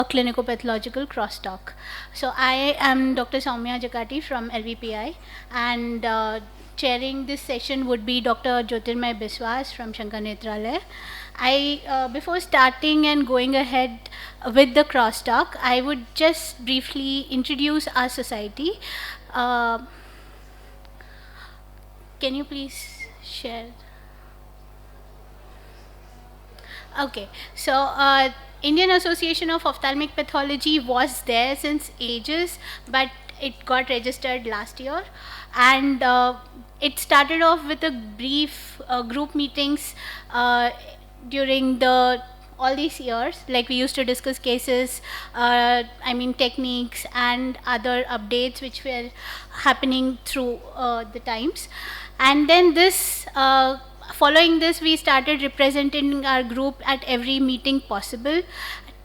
A Clinicopathological crosstalk. So I am Dr. Soumya Jakati from LVPI, and chairing this session would be Dr. Jyotirmay Biswas from Shankar Netralaya. Before starting and going ahead with the crosstalk, I would just briefly introduce our society. Uh, can you please share? Okay, so Indian Association of Ophthalmic Pathology was there since ages, but it got registered last year, and it started off with a brief group meetings during the all these years. Like we used to discuss cases, techniques and other updates which were happening through the times, and then this. Following this, we started representing our group at every meeting possible,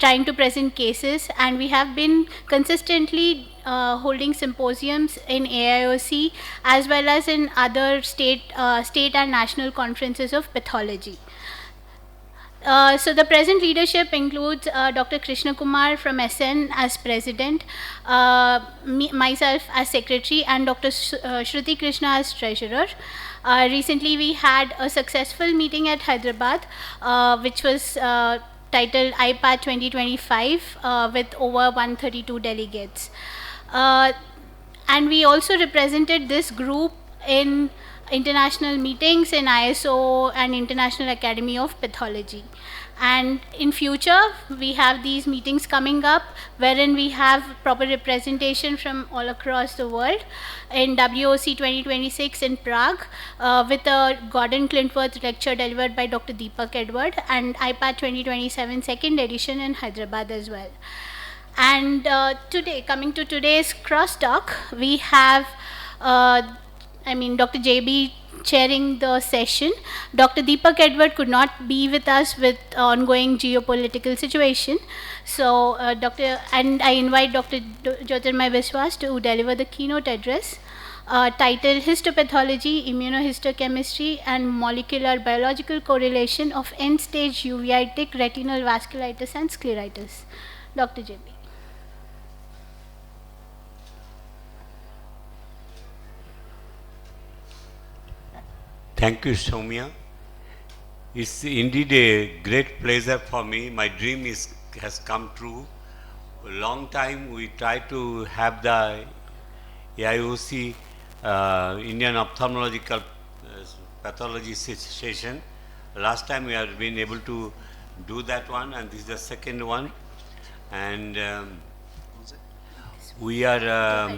trying to present cases, and we have been consistently holding symposiums in AIOC as well as in other state and national conferences of pathology. So the present leadership includes Dr. Krishna Kumar from SN as president, myself as secretary, and Dr. Shruti Krishna as treasurer. Recently, we had a successful meeting at Hyderabad, which was titled IPAT 2025 with over 132 delegates. And we also represented this group in international meetings in ISO and International Academy of Pathology. And in future, we have these meetings coming up wherein we have proper representation from all across the world in WOC 2026 in Prague with a Gordon Clintworth lecture delivered by Dr. Deepak Edward, and IPAT 2027 second edition in Hyderabad as well. And today, coming to today's crosstalk, we have Dr. JB chairing the session. Dr. Deepak Edward could not be with us with ongoing geopolitical situation. So, I invite Dr. Jyotirmay Biswas to deliver the keynote address titled Histopathology, Immunohistochemistry, and Molecular Biological Correlation of End-Stage Uveitic Retinal Vasculitis and Scleritis. Dr. JB. Thank you, Soumya. It's indeed a great pleasure for me. My dream has come true. A long time we tried to have the AIOC Indian Ophthalmological Pathology session. Last time we have been able to do that one, and this is the second one. And we are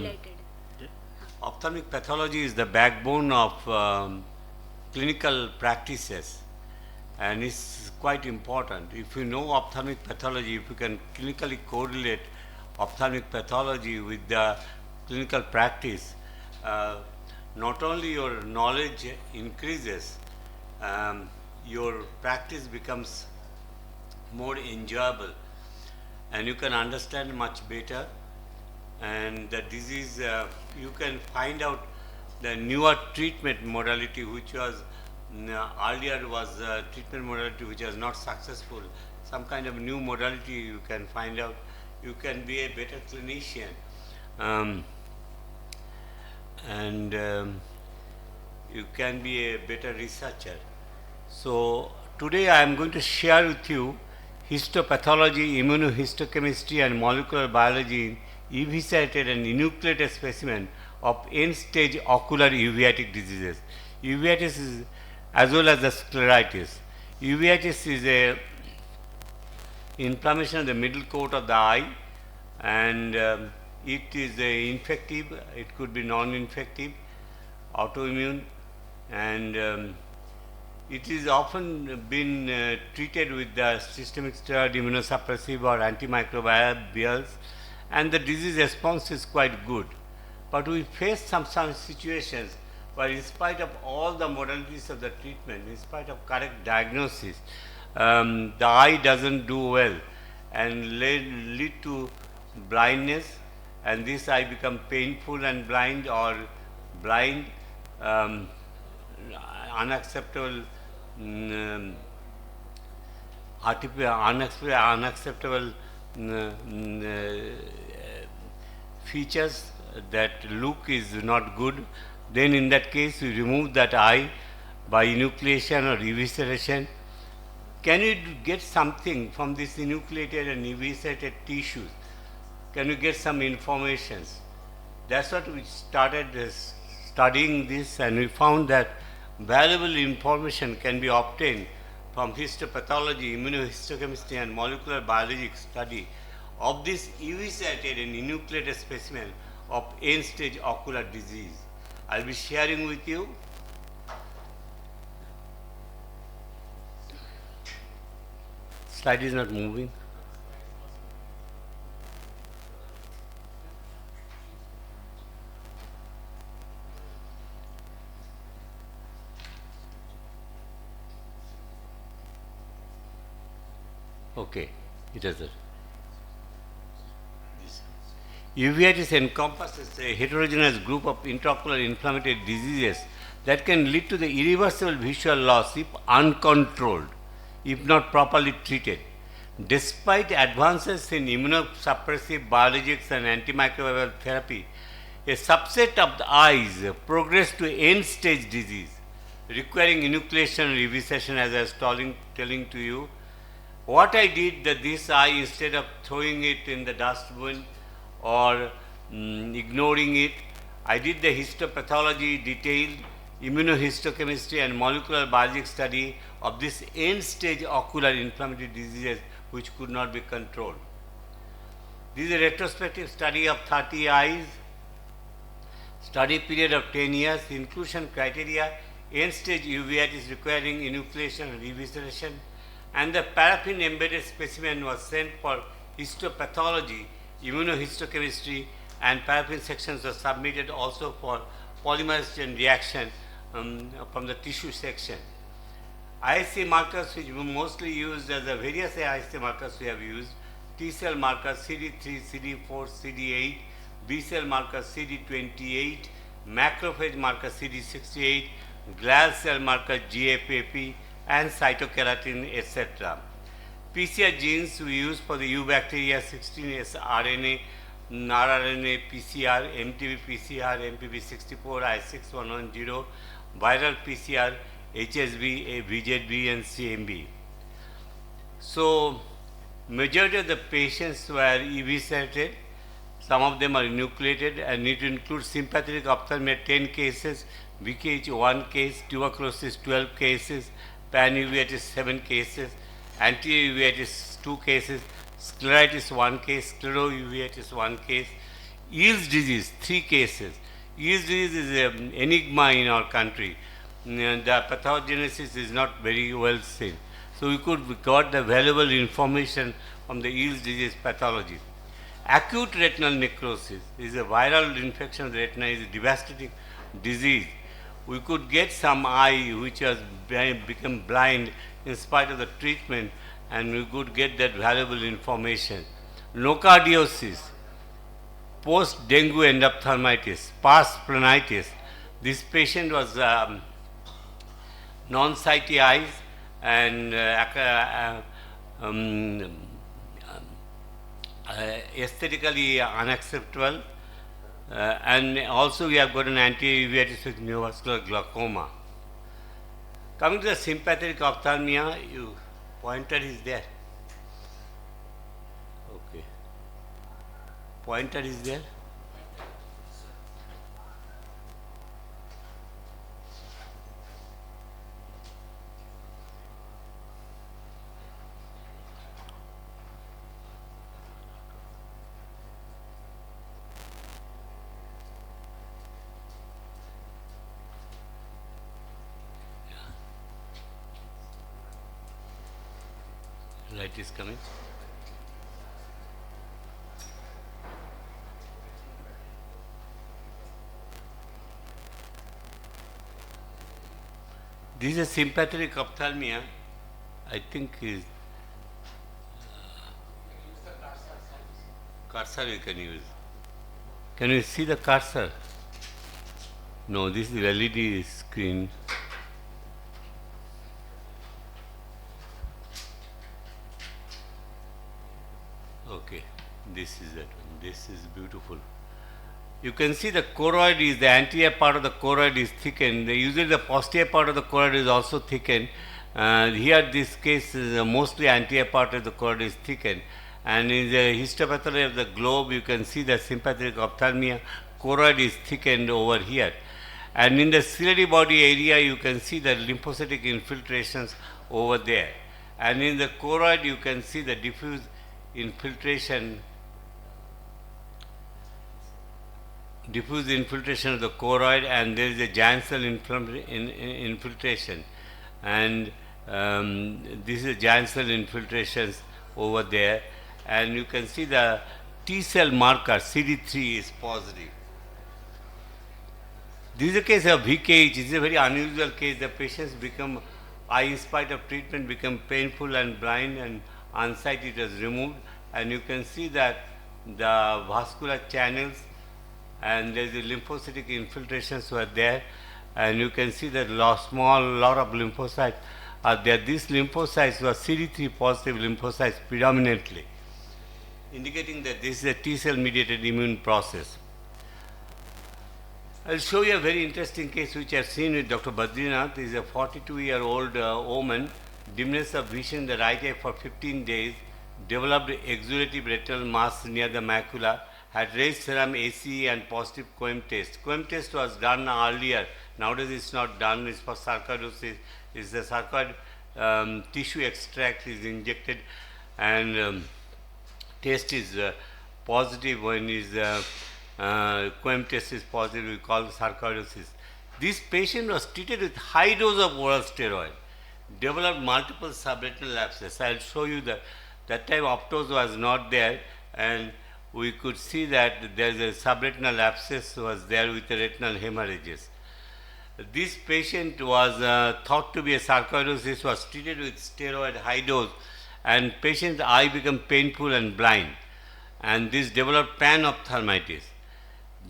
ophthalmic pathology is the backbone of clinical practices, and it's quite important. If you know ophthalmic pathology, if you can clinically correlate ophthalmic pathology with the clinical practice, not only your knowledge increases, your practice becomes more enjoyable, and you can understand much better, and the disease, you can find out the newer treatment modality, which was earlier was treatment modality which was not successful. Some kind of new modality you can find out. You can be a better clinician, and you can be a better researcher. So today I am going to share with you histopathology, immunohistochemistry, and molecular biology in eviscerated and enucleated specimen of end-stage ocular uveitic diseases. Uveitis is as well as the scleritis. Uveitis is a inflammation of the middle coat of the eye, and it is infective. It could be non-infective, autoimmune, and it is often been treated with the systemic steroid immunosuppressive or antimicrobials, and the disease response is quite good. But we face some situations where, in spite of all the modalities of the treatment, in spite of correct diagnosis, the eye doesn't do well and lead to blindness, and this eye become painful and blind, or blind, unacceptable, unacceptable features, that look is not good, then in that case we remove that eye by enucleation or evisceration. Can you get something from this enucleated and eviscerated tissues? Can you get some information? That's what we started studying this, and we found that valuable information can be obtained from histopathology, immunohistochemistry and molecular biology study of this eviscerated and enucleated specimen of end-stage ocular disease. I'll be sharing with you. Slide is not moving. Okay, it is it. Uveitis encompasses a heterogeneous group of intraocular inflammatory diseases that can lead to the irreversible visual loss if uncontrolled, if not properly treated. Despite advances in immunosuppressive biologics and antimicrobial therapy, a subset of the eyes progress to end-stage disease, requiring enucleation or evisceration, as I was telling to you. What I did that this eye, instead of throwing it in the dustbin or ignoring it, I did the histopathology, detailed immunohistochemistry and molecular biologic study of this end-stage ocular inflammatory diseases which could not be controlled. This is a retrospective study of 30 eyes, study period of 10 years, inclusion criteria, end-stage uveitis requiring enucleation and evisceration, and the paraffin embedded specimen was sent for histopathology, immunohistochemistry, and paraffin sections were submitted also for polymerization reaction from the tissue section. ISC markers which were mostly used as the various ISC markers we have used: T cell markers CD3, CD4, CD8, B cell markers CD28, macrophage marker CD68, glial cell marker GFAP, and cytokeratin, etc. PCR genes we use for the U bacteria 16S RNA, rRNA PCR, MTB PCR, MPB64, I6110, viral PCR, HSV, VZV, and CMV. So, majority of the patients were eviscerated. Some of them are enucleated, and it includes sympathetic ophthalmia 10 cases, VKH 1 case, tuberculosis 12 cases, panuveitis 7 cases, anti-uveitis 2 cases, scleritis 1 case, sclerouveitis 1 case, Eels disease 3 cases. Eels disease is an enigma in our country. The pathogenesis is not very well seen. So we got the valuable information from the Eels disease pathology. Acute retinal necrosis is a viral infection of the retina, is a devastating disease. We could get some eye which has become blind in spite of the treatment, and we could get that valuable information. Nocardiosis, post-dengue endophthalmitis, pars planitis. This patient was non-sighty eyes and aesthetically unacceptable. And also we have got an anti-uveitis with neovascular glaucoma. Coming to the sympathetic ophthalmia, pointer is there. Okay. Pointer is there. Light is coming. This is a sympathetic ophthalmia. I think is cursor we can use. Can you see the cursor? No, this is LED screen. Okay. this is that one. This is beautiful. You can see the choroid is, the anterior part of the choroid is thickened. Usually the posterior part of the choroid is also thickened. Here this case is mostly anterior part of the choroid is thickened. And in the histopathology of the globe, you can see the sympathetic ophthalmia choroid is thickened over here. And in the ciliary body area, you can see the lymphocytic infiltrations over there. And in the choroid, you can see the diffuse infiltration of the choroid, and there is a giant cell infiltration, and this is giant cell infiltrations over there, and you can see the T cell marker CD3 is positive. This is a case of VKH. It is a very unusual case. The patients become, eye in spite of treatment, become painful and blind, and on site it was removed, and you can see that the vascular channels and there is the lymphocytic infiltrations were there, and you can see that small lot of lymphocytes are there. These lymphocytes were CD3 positive lymphocytes predominantly, indicating that this is a T cell mediated immune process. I'll show you a very interesting case which I've seen with Dr. Badrinath. This is a 42-year-old woman, dimness of vision in the right eye for 15 days, developed exudative retinal mass near the macula, had raised serum ACE and positive COEM test. COEM test was done earlier. Nowadays it's not done. It's for sarcoidosis. It's the sarcoid tissue extract is injected, and test is positive. When is COEM test is positive, we call sarcoidosis. This patient was treated with high dose of oral steroid, developed multiple subretinal abscess. I'll show you that time optos was not there, and we could see that there is a subretinal abscess was there with the retinal hemorrhages. This patient was thought to be a sarcoidosis, was treated with steroid high dose, and patient's eye became painful and blind, and this developed panophthalmitis.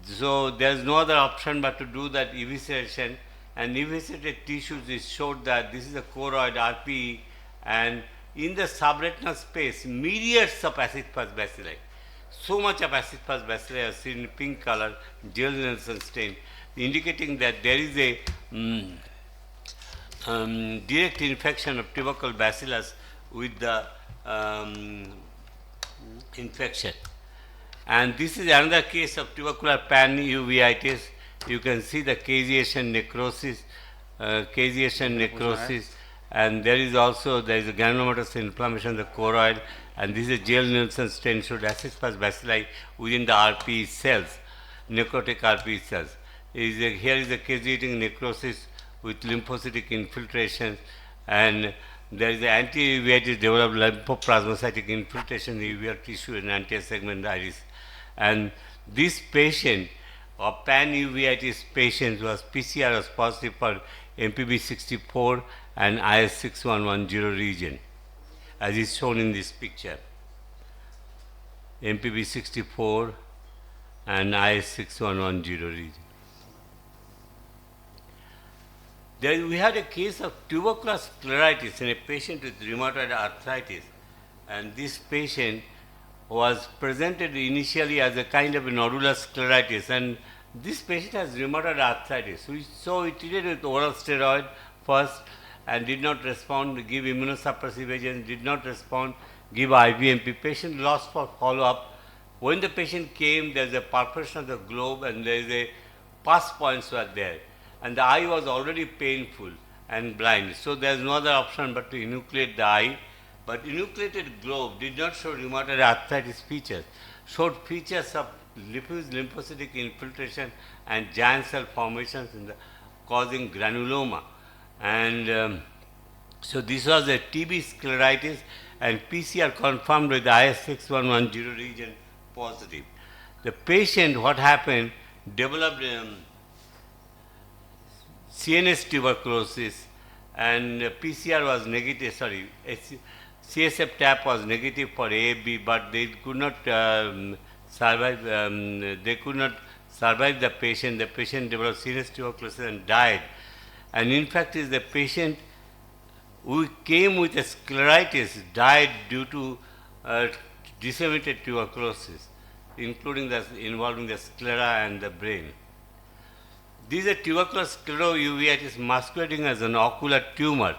So there is no other option but to do that evisceration, and eviscerated tissues is showed that this is a choroid RPE, and in the subretinal space myriads of acid fuzz bacilli. So much of acid fuzz bacilli are seen in pink color, Gill-Nielsen stain, indicating that there is a direct infection of tubercle bacillus with the infection. And this is another case of tubercular panuveitis. You can see the caseation necrosis, and there is a granulomatous inflammation of the choroid, and this is a Gill-Nielsen stain showed acid fuzz bacilli within the RPE cells, necrotic RPE cells. Here is a caseating necrosis with lymphocytic infiltration, and there is an anti-uveitis developed lymphoplasmacytic infiltration in the uveal tissue and anterior segment iris. And this patient, or panuveitis patient, was PCR was positive for MPB64 and IS6110 region, as is shown in this picture. MPB64 and IS6110 region. Then we had a case of tubercular scleritis in a patient with rheumatoid arthritis, and this patient was presented initially as a kind of a nodular scleritis, and this patient has rheumatoid arthritis. So we treated with oral steroid first and did not respond, give immunosuppressive agents, did not respond, give IVMP. Patient lost for follow-up. When the patient came, there is a perforation of the globe and there is a pus points were there, and the eye was already painful and blind. So there is no other option but to enucleate the eye. But enucleated globe did not show rheumatoid arthritis features, showed features of diffuse lymphocytic infiltration and giant cell formations causing granuloma. And so this was a TB scleritis, and PCR confirmed with the IS6110 region positive. The patient, what happened, developed CNS tuberculosis, and PCR was negative, CSF tap was negative for AAB, but they could not survive. They could not survive the patient. The patient developed CNS tuberculosis and died. And in fact, is the patient who came with a scleritis died due to disseminated tuberculosis, including involving the sclera and the brain. This is a tuberculous sclerouveitis masquerading as an ocular tumor,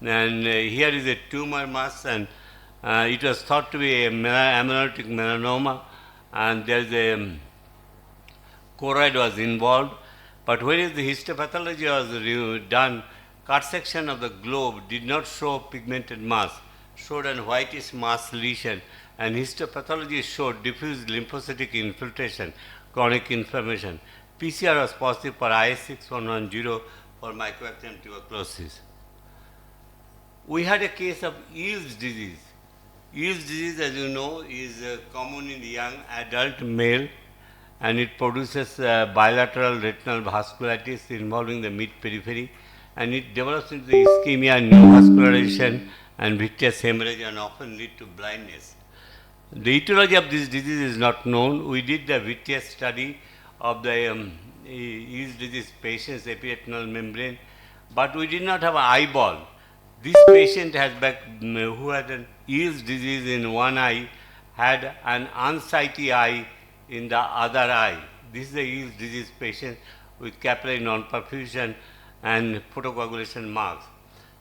and here is a tumor mass, and it was thought to be a amyloidic melanoma, and there is a choroid was involved. But when the histopathology was done, cut section of the globe did not show pigmented mass, showed an whitish mass lesion, and histopathology showed diffuse lymphocytic infiltration, chronic inflammation. PCR was positive for IS6110 for mycobacterium tuberculosis. We had a case of Eales disease. Eales disease, as you know, is common in the young adult male, and it produces bilateral retinal vasculitis involving the mid-periphery, and it develops into the ischemia, neovascularization, and vitreous hemorrhage, and often lead to blindness. The etiology of this disease is not known. We did the vitreous study of the Eales disease patient's epiretinal membrane, but we did not have an eyeball. This patient who had an Eales disease in one eye had an unsightly eye in the other eye. This is a Eales disease patient with capillary non-perfusion and photocoagulation marks.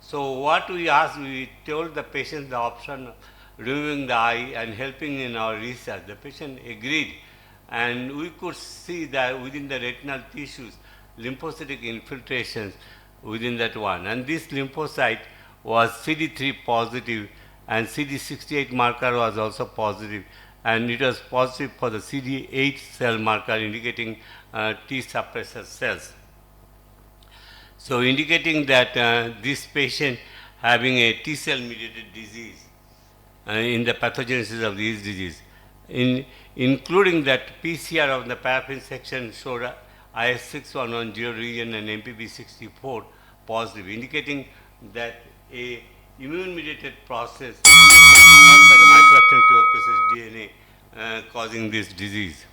So what we asked, we told the patient the option of removing the eye and helping in our research. The patient agreed, and we could see that within the retinal tissues, lymphocytic infiltrations within that one. And this lymphocyte was CD3 positive, and CD68 marker was also positive, and it was positive for the CD8 cell marker indicating T suppressor cells. So indicating that this patient having a T cell mediated disease in the pathogenesis of this disease, including that PCR of the paraffin section showed IS6110 region and MPB64 positive, indicating that a immune mediated process caused by the mycobacterium tuberculosis DNA causing this disease.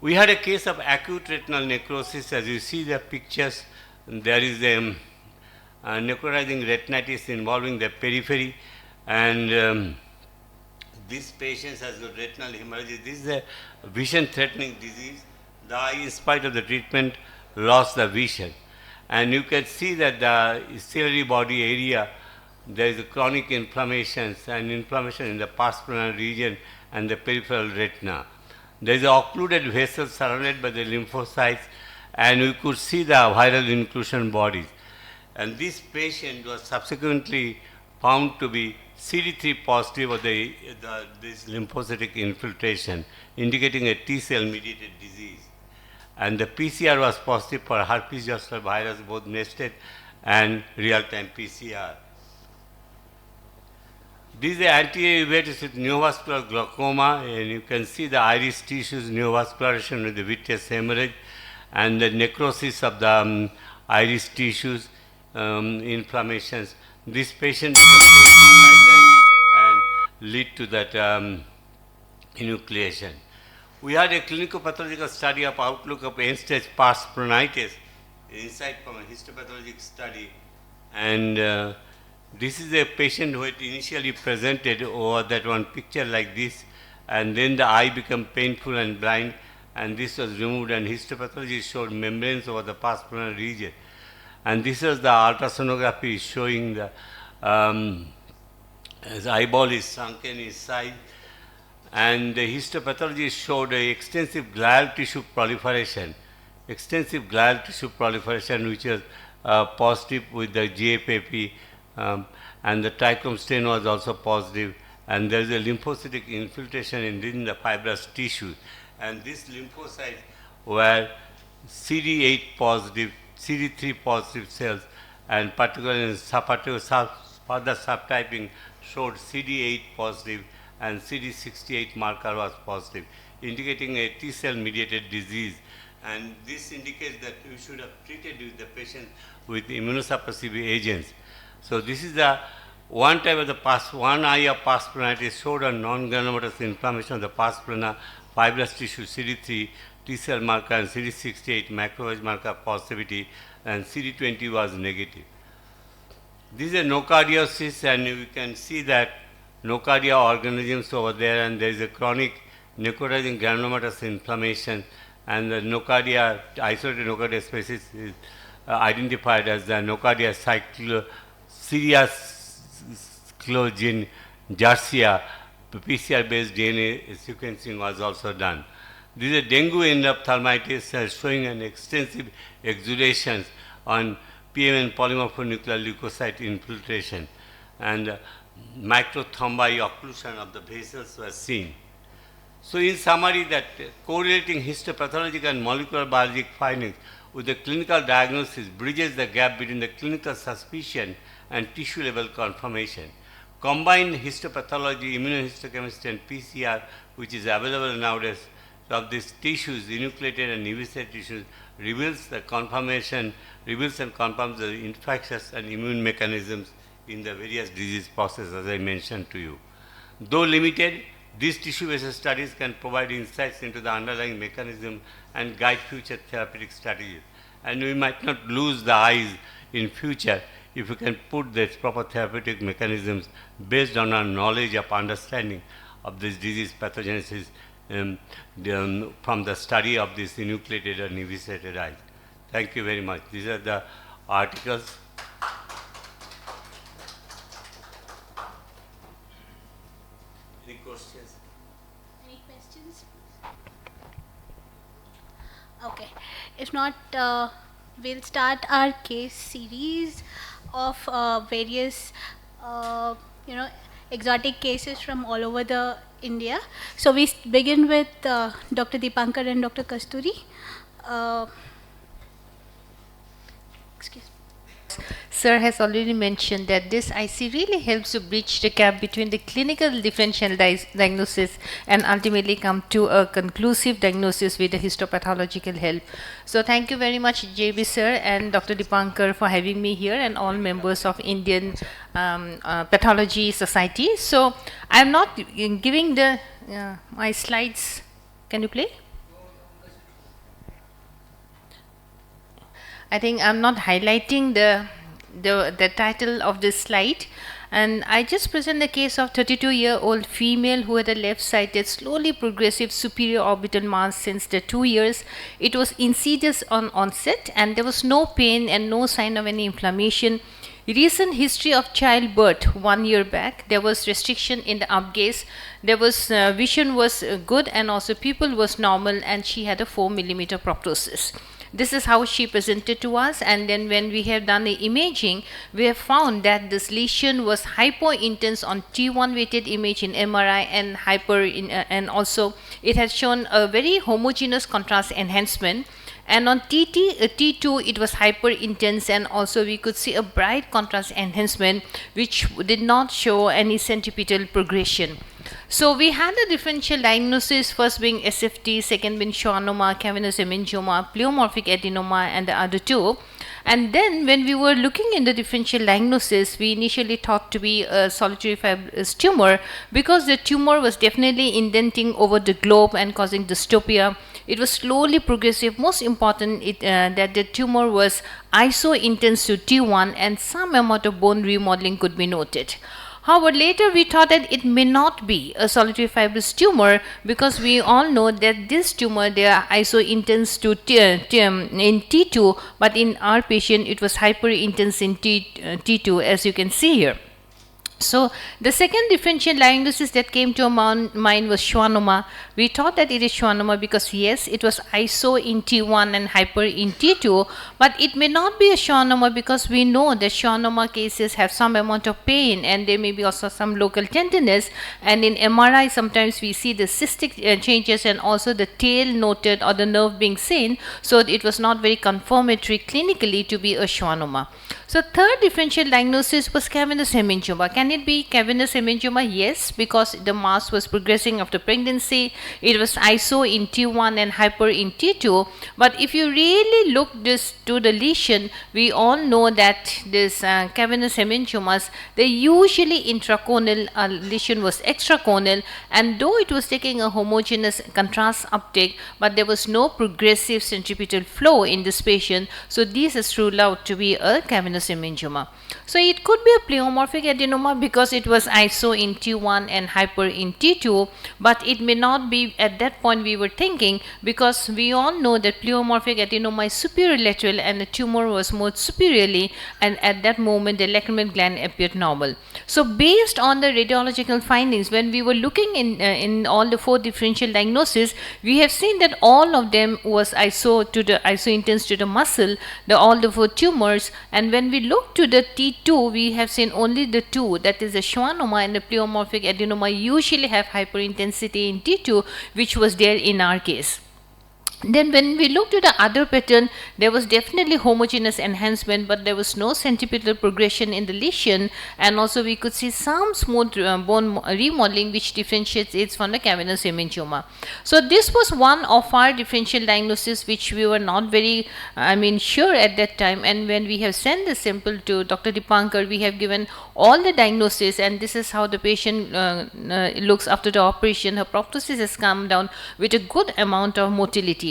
We had a case of acute retinal necrosis. As you see the pictures, there is a necrotizing retinitis involving the periphery, and this patient has got retinal hemorrhage. This is a vision threatening disease. The eye, in spite of the treatment, lost the vision. And you can see that the ciliary body area, there is a chronic inflammation in the pars plana region and the peripheral retina. There is an occluded vessel surrounded by the lymphocytes, and we could see the viral inclusion bodies. And this patient was subsequently found to be CD3 positive of this lymphocytic infiltration, indicating a T cell mediated disease. And the PCR was positive for herpes zoster virus, both nested and real-time PCR. This is the anterior uveitis with neovascular glaucoma, and you can see the iris tissues neovascularization with the vitreous hemorrhage, and the necrosis of the iris tissues, inflammations. This patient and lead to that enucleation. We had a clinicopathological study of outlook of end-stage pars planitis, insight from a histopathologic study, and this is a patient who had initially presented over that one picture like this, and then the eye became painful and blind, and this was removed, and histopathology showed membranes over the pars plana region. And this was the ultrasonography showing the his eyeball is sunken inside, and the histopathology showed extensive glial tissue proliferation, which was positive with the GFAP, and the trichome stain was also positive, and there is a lymphocytic infiltration in the fibrous tissue, and these lymphocytes were CD8 positive, CD3 positive cells, and particularly in further subtyping showed CD8 positive, and CD68 marker was positive, indicating a T cell mediated disease. And this indicates that we should have treated the patient with immunosuppressive agents. So this is the one type of the one eye of pars planitis showed a non-granulomatous inflammation of the pars plana, fibrous tissue CD3, T cell marker, and CD68 macrophage marker positivity, and CD20 was negative. This is a nocardiosis, and we can see that nocardia organisms over there, and there is a chronic necrotizing granulomatous inflammation, and the nocardia, isolated nocardia species is identified as the nocardia cyclogen jarcia. PCR-based DNA sequencing was also done. This is a dengue endophthalmitis showing an extensive exudations on PMN polymorphonuclear leukocyte infiltration, and microthrombi occlusion of the vessels were seen. So in summary, that correlating histopathological and molecular biologic findings with the clinical diagnosis bridges the gap between the clinical suspicion and tissue level confirmation. Combined histopathology, immunohistochemistry and PCR, which is available nowadays of these tissues, enucleated and eviscerated tissues, reveals and confirms the infectious and immune mechanisms in the various disease processes, as I mentioned to you. Though limited, these tissue-based studies can provide insights into the underlying mechanism and guide future therapeutic strategies. And we might not lose the eyes in future if we can put these proper therapeutic mechanisms based on our knowledge of understanding of this disease pathogenesis from the study of this enucleated and eviscerated eyes. Thank you very much. These are the articles. Any questions? Any questions? Okay. If not, we'll start our case series of various, exotic cases from all over the India. So we begin with Dr. Dipankar and Dr. Kasturi. Excuse me. Sir has already mentioned that this IC really helps to bridge the gap between the clinical differential diagnosis and ultimately come to a conclusive diagnosis with the histopathological help. So thank you very much, JB sir and Dr. Dipankar, for having me here, and all members of Indian Pathology Society. So I am not giving the my slides. Can you play? I think I'm not highlighting the title of this slide, and I just present the case of 32-year-old female who had a left-sided slowly progressive superior orbital mass since the 2 years. It was insidious on onset, and there was no pain and no sign of any inflammation. Recent history of childbirth 1 year back. There was restriction in the upgaze. There was vision was good, and also pupil was normal, and she had a 4 millimeter proptosis. This is how she presented to us, and then when we have done the imaging, we have found that this lesion was hypo-intense on T1 weighted image in MRI and and also it has shown a very homogeneous contrast enhancement. And on T2 it was hyper intense, and also we could see a bright contrast enhancement which did not show any centripetal progression. So we had a differential diagnosis, first being SFT, second being schwannoma, cavernous hemangioma, pleomorphic adenoma, and the other two. And then when we were looking in the differential diagnosis, we initially thought to be a solitary fibrous tumor because the tumor was definitely indenting over the globe and causing dystopia. It was slowly progressive. Most important that the tumor was iso-intense to T1, and some amount of bone remodeling could be noted. However, later we thought that it may not be a solitary fibrous tumor because we all know that this tumor, they are iso-intense to in T2, but in our patient it was hyper-intense in T2, as you can see here. So the second differential diagnosis that came to our mind was schwannoma. We thought that it is schwannoma because yes, it was iso in T1 and hyper in T2, but it may not be a schwannoma because we know that schwannoma cases have some amount of pain and there may be also some local tenderness, and in MRI sometimes we see the cystic changes and also the tail noted or the nerve being seen, so it was not very confirmatory clinically to be a schwannoma. So third differential diagnosis was cavernous hemangioma. Can it be cavernous hemangioma? Yes, because the mass was progressing after pregnancy. It was iso in T1 and hyper in T2. But if you really look to the lesion, we all know that this cavernous hemangiomas, they usually intraconal lesion was extraconal, and though it was taking a homogeneous contrast uptake, but there was no progressive centripetal flow in this patient. So this is ruled out to be a cavernous cavernous hemangioma. So it could be a pleomorphic adenoma because it was iso in T1 and hyper in T2, but it may not be at that point we were thinking, because we all know that pleomorphic adenoma is superior lateral and the tumor was moved superiorly, and at that moment the lacrimal gland appeared normal. So based on the radiological findings, when we were looking in all the 4 differential diagnoses, we have seen that all of them was iso intense to the muscle, all the 4 tumors. And when we look to the T2, we have seen only the 2, that is the schwannoma and the pleomorphic adenoma usually have hyperintensity in T2, which was there in our case. Then when we looked at the other pattern, there was definitely homogeneous enhancement, but there was no centripetal progression in the lesion, and also we could see some smooth bone remodeling which differentiates it from the cavernous hemangioma. So this was one of our differential diagnoses which we were not very sure at that time, and when we have sent the sample to Dr. Dipankar, we have given all the diagnosis, and this is how the patient looks after the operation. Her proptosis has come down with a good amount of motility.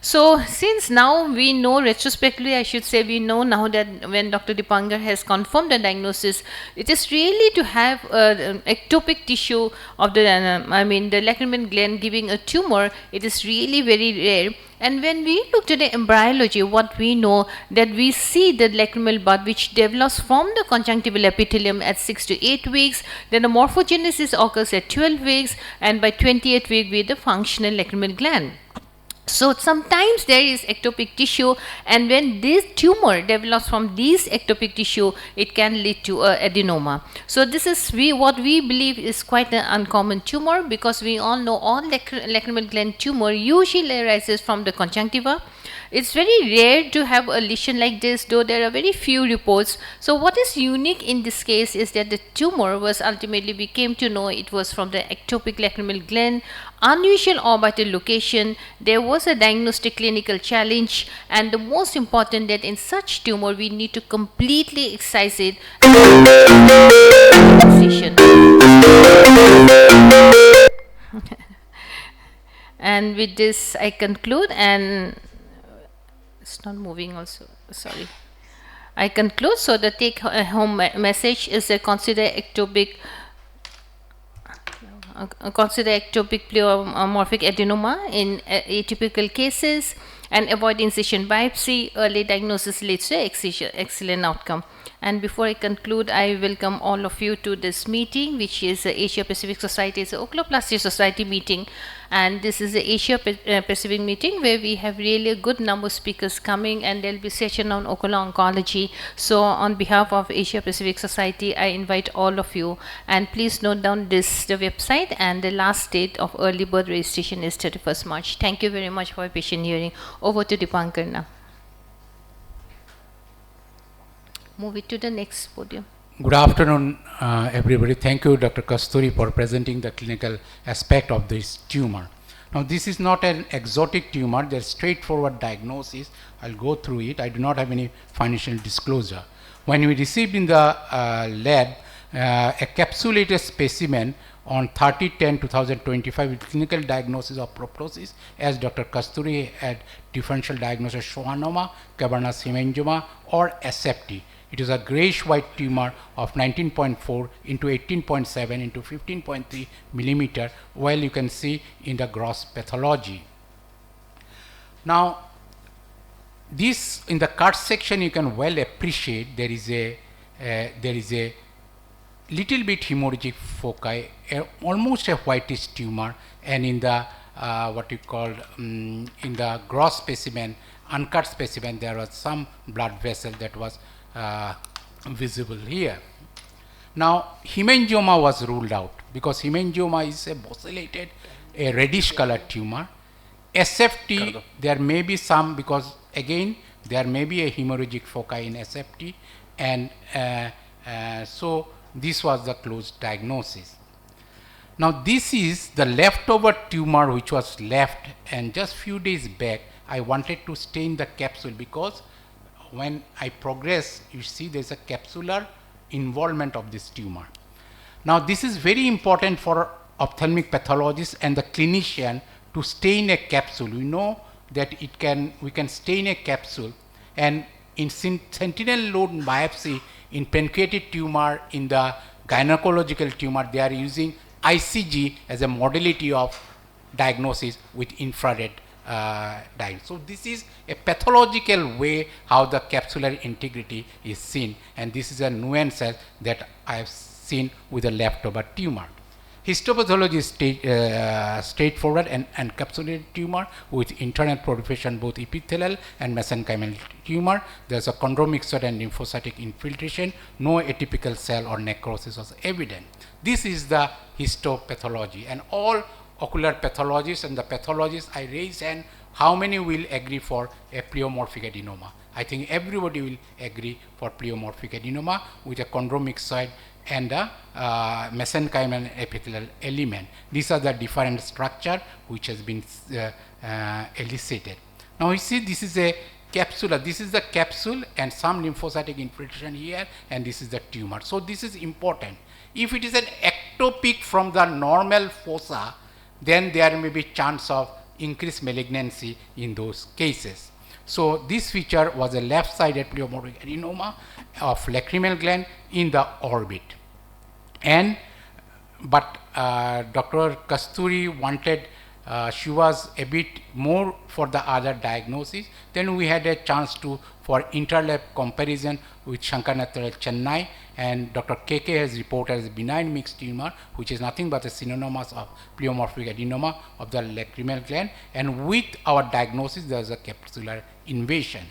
So since now we know retrospectively, I should say, we know now that when Dr. Dipankar has confirmed the diagnosis, it is really to have ectopic tissue of the the lacrimal gland giving a tumor. It is really very rare. And when we look at the embryology, what we know that we see the lacrimal bud which develops from the conjunctival epithelium at 6 to 8 weeks, then the morphogenesis occurs at 12 weeks, and by 28th week with the functional lacrimal gland. So sometimes there is ectopic tissue, and when this tumor develops from this ectopic tissue, it can lead to adenoma. So this is what we believe is quite an uncommon tumor, because we all know all lacrimal gland tumor usually arises from the conjunctiva. It's very rare to have a lesion like this, though there are very few reports. So what is unique in this case is that the tumor was ultimately, we came to know it was from the ectopic lacrimal gland, unusual orbital location. There was a diagnostic clinical challenge, and the most important that in such tumor we need to completely excise it. And with this I conclude, and it's not moving also, sorry. I conclude. So the take home message is that consider ectopic pleomorphic adenoma in atypical cases, and avoid incision biopsy. Early diagnosis leads to excellent outcome. And before I conclude, I welcome all of you to this meeting, which is the Asia Pacific Society. It's an Oculoplasty Society meeting, and this is the Asia Pacific meeting where we have really a good number of speakers coming, and there will be session on ocular oncology. So on behalf of Asia Pacific Society, I invite all of you, and please note down the website, and the last date of early bird registration is 31st March. Thank you very much for your patient hearing. Over to Dipankar now. Move it to the next podium. Good afternoon, everybody. Thank you, Dr. Kasturi, for presenting the clinical aspect of this tumor. Now, this is not an exotic tumor. There's straightforward diagnosis. I'll go through it. I do not have any financial disclosure. When we received in the lab a capsulated specimen on 30/10/2025 with clinical diagnosis of proptosis, as Dr. Kasturi had differential diagnosis schwannoma, cavernous hemangioma, or asepty. It is a grayish-white tumor of 19.4 into 18.7 into 15.3 millimeter, while you can see in the gross pathology. Now, this in the cut section you can well appreciate there is a little bit hemorrhagic foci, almost a whitish tumor, and in the what you call in the gross specimen, uncut specimen, there was some blood vessel that was visible here. Now, hemangioma was ruled out because hemangioma is a bosselated, a reddish colored tumor. SFT, there may be some, because again there may be a hemorrhagic foci in SFT, and so this was the closed diagnosis. Now, this is the leftover tumor which was left, and just few days back I wanted to stain the capsule, because when I progress, you see there is a capsular involvement of this tumor. Now, this is very important for ophthalmic pathologists and the clinician to stain a capsule. We know that we can stain a capsule, and in sentinel node biopsy in pancreatic tumor, in the gynecological tumor, they are using ICG as a modality of diagnosis with infrared dye. So this is a pathological way how the capsular integrity is seen, and this is a nuance that I have seen with a leftover tumor. Histopathology is straightforward and encapsulated tumor with internal proliferation, both epithelial and mesenchymal tumor. There's a chondromixed and lymphocytic infiltration. No atypical cell or necrosis was evident. This is the histopathology, and all ocular pathologists and the pathologists I raise hand, how many will agree for a pleomorphic adenoma? I think everybody will agree for pleomorphic adenoma with a chondromixoid and a mesenchymal epithelial element. These are the different structure which has been elicited. Now you see this is a capsula. This is the capsule and some lymphocytic infiltration here, and this is the tumor. So this is important. If it is an ectopic from the normal fossa, then there may be chance of increased malignancy in those cases. So this feature was a left-sided pleomorphic adenoma of lacrimal gland in the orbit. But Dr. Kasturi wanted, she was a bit more for the other diagnosis. Then we had a chance to for interlab comparison with Shankar Natharal Chennai, and Dr. KK has reported as benign mixed tumor, which is nothing but a synonymous of pleomorphic adenoma of the lacrimal gland, and with our diagnosis there is a capsular invasion.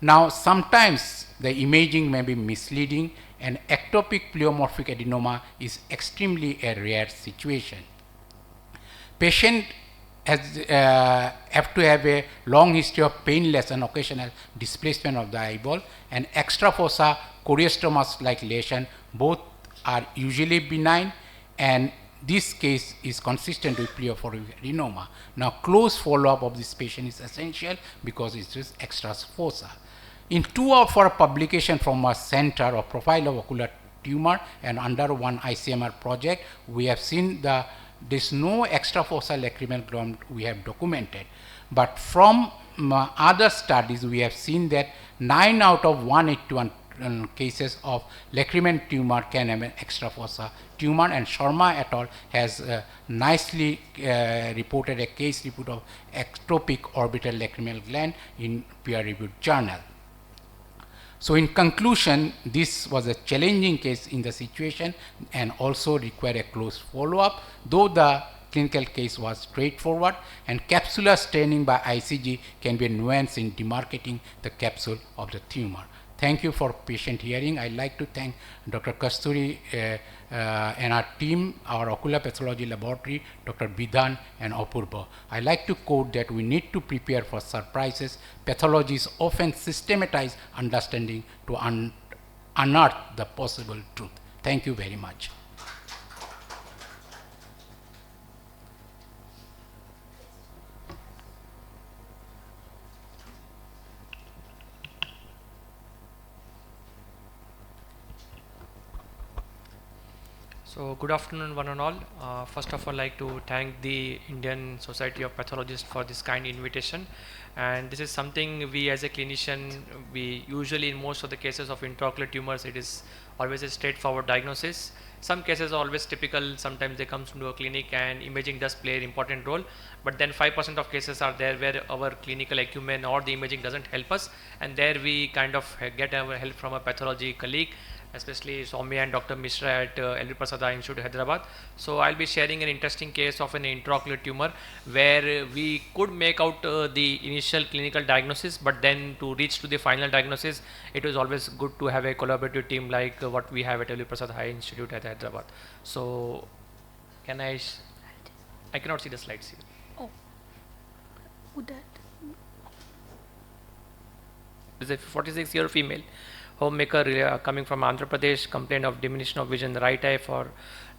Now sometimes the imaging may be misleading, and ectopic pleomorphic adenoma is extremely a rare situation. Patient has have to have a long history of painless and occasional displacement of the eyeball, and extrafossa choriostomas like lesion, both are usually benign, and this case is consistent with pleomorphic adenoma. Now close follow-up of this patient is essential because it is extrafossa. In two of our publication from our center of profile of ocular tumor and under one ICMR project, we have seen the there's no extrafossa lacrimal gland we have documented, but from other studies we have seen that 9 out of 181 cases of lacrimal tumor can have an extrafossa tumor, and Sharma et al. Has nicely reported a case report of ectopic orbital lacrimal gland in peer-reviewed journal. So in conclusion, this was a challenging case in the situation and also required a close follow-up, though the clinical case was straightforward, and capsular staining by ICG can be a nuance in demarcating the capsule of the tumor. Thank you for patient hearing. I'd like to thank Dr. Kasturi and our team, our ocular pathology laboratory, Dr. Bidhan and Apurva. I like to quote that we need to prepare for surprises. Pathologists often systematize understanding to unearth the possible truth. Thank you very much. So good afternoon one and all. First of all, I'd like to thank the Indian Society of Pathologists for this kind invitation, and this is something we as a clinician, we usually in most of the cases of intraocular tumors, it is always a straightforward diagnosis. Some cases are always typical, sometimes they come into a clinic and imaging does play an important role, but then 5% of cases are there where our clinical acumen or the imaging doesn't help us, and there we kind of get our help from a pathology colleague, especially Soumya and Dr. Mishra at L.V. Prasad Eye Institute, Hyderabad. So I'll be sharing an interesting case of an intraocular tumor where we could make out the initial clinical diagnosis, but then to reach to the final diagnosis, it was always good to have a collaborative team like what we have at L.V. Prasad Eye Institute at Hyderabad. So can I cannot see the slides here. Oh, would that? Is a 46-year female homemaker coming from Andhra Pradesh, complained of diminution of vision in the right eye for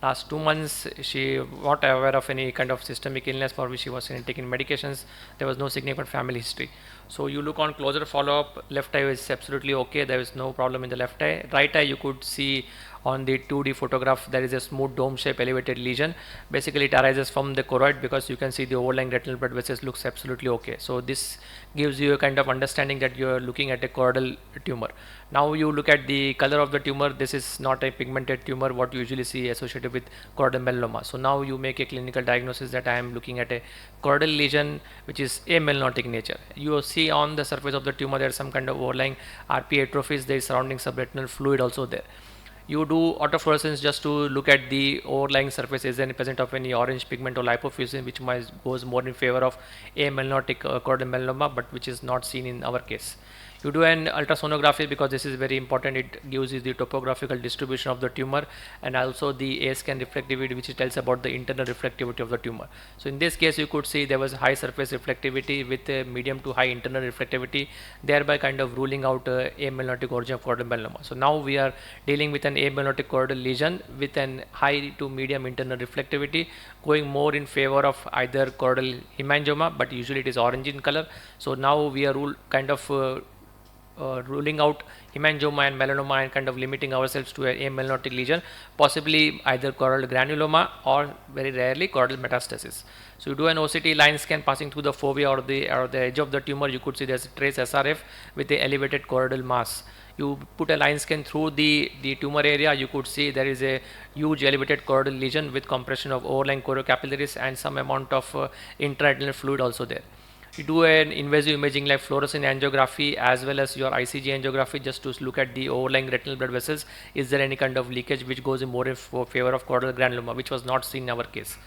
Last 2 months, she not aware of any kind of systemic illness for which she was taking medications. There was no significant family history. So you look on closer follow-up, left eye is absolutely okay. There is no problem in the left eye. Right eye, you could see on the 2D photograph, there is a smooth dome shape elevated lesion. Basically, it arises from the choroid because you can see the overlying retinal blood vessels looks absolutely okay. So this gives you a kind of understanding that you are looking at a choroidal tumor. Now you look at the color of the tumor. This is not a pigmented tumor, what you usually see associated with choroidal melanoma. So now you make a clinical diagnosis that I am looking at a choroidal lesion which is amelanotic nature. You see on the surface of the tumor there is some kind of overlying RP atrophies. There is surrounding subretinal fluid also there. You do autofluorescence just to look at the overlying surface. Is there any present of any orange pigment or lipofuscin, which goes more in favor of amelanotic choroidal melanoma, but which is not seen in our case. You do an ultrasonography because this is very important. It gives you the topographical distribution of the tumor and also the A scan reflectivity, which tells about the internal reflectivity of the tumor. So in this case, you could see there was high surface reflectivity with a medium to high internal reflectivity, thereby kind of ruling out amelanotic origin of choroidal melanoma. So now we are dealing with an amelanotic choroidal lesion with an high to medium internal reflectivity, going more in favor of either choroidal hemangioma, but usually it is orange in color. So now we are ruling out hemangioma and melanoma and kind of limiting ourselves to a amelanotic lesion, possibly either choroidal granuloma or very rarely choroidal metastasis. So you do an OCT line scan passing through the fovea or the edge of the tumor. You could see there's a trace SRF with the elevated choroidal mass. You put a line scan through the tumor area, you could see there is a huge elevated choroidal lesion with compression of overlying choriocapillaries and some amount of intraretinal fluid also there. You do an invasive imaging like fluorescent angiography as well as your ICG angiography just to look at the overlying retinal blood vessels. Is there any kind of leakage which goes in more in favor of choroidal granuloma, which was not seen in our case.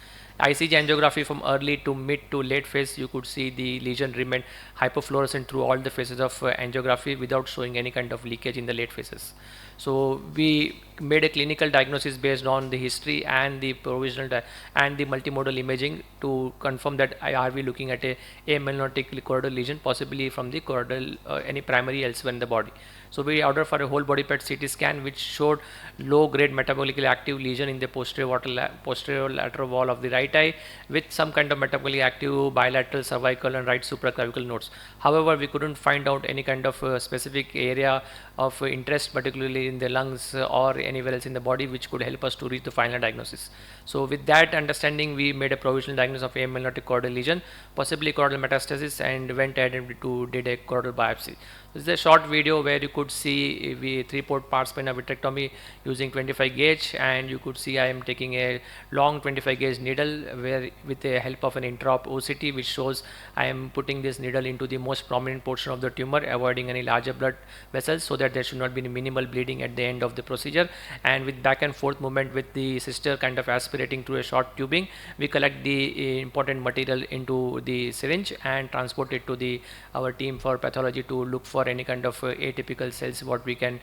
ICG angiography from early to mid to late phase, you could see the lesion remain hypofluorescent through all the phases of angiography without showing any kind of leakage in the late phases. So we made a clinical diagnosis based on the history and the provisional and the multimodal imaging to confirm that are we looking at a amelanotic choroidal lesion, possibly from the choroidal any primary elsewhere in the body. So we ordered for a whole body PET CT scan which showed low grade metabolically active lesion in the posterior lateral wall of the right eye with some kind of metabolically active bilateral cervical and right supraclavicle nodes. However, we couldn't find out any kind of specific area of interest, particularly in the lungs or anywhere else in the body, which could help us to reach the final diagnosis. So with that understanding, we made a provisional diagnosis of amelanotic choroidal lesion, possibly choroidal metastasis, and went ahead and did a choroidal biopsy. This is a short video where you could see we 3-port pars plana vitrectomy using 25 gauge, and you could see I am taking a long 25 gauge needle where with the help of an intraop OCT, which shows I am putting this needle into the most prominent portion of the tumor, avoiding any larger blood vessels so that there should not be any minimal bleeding at the end of the procedure. And with back and forth movement with the sister kind of aspirating through a short tubing, we collect the important material into the syringe and transport it to our team for pathology to look for any kind of atypical cells what we can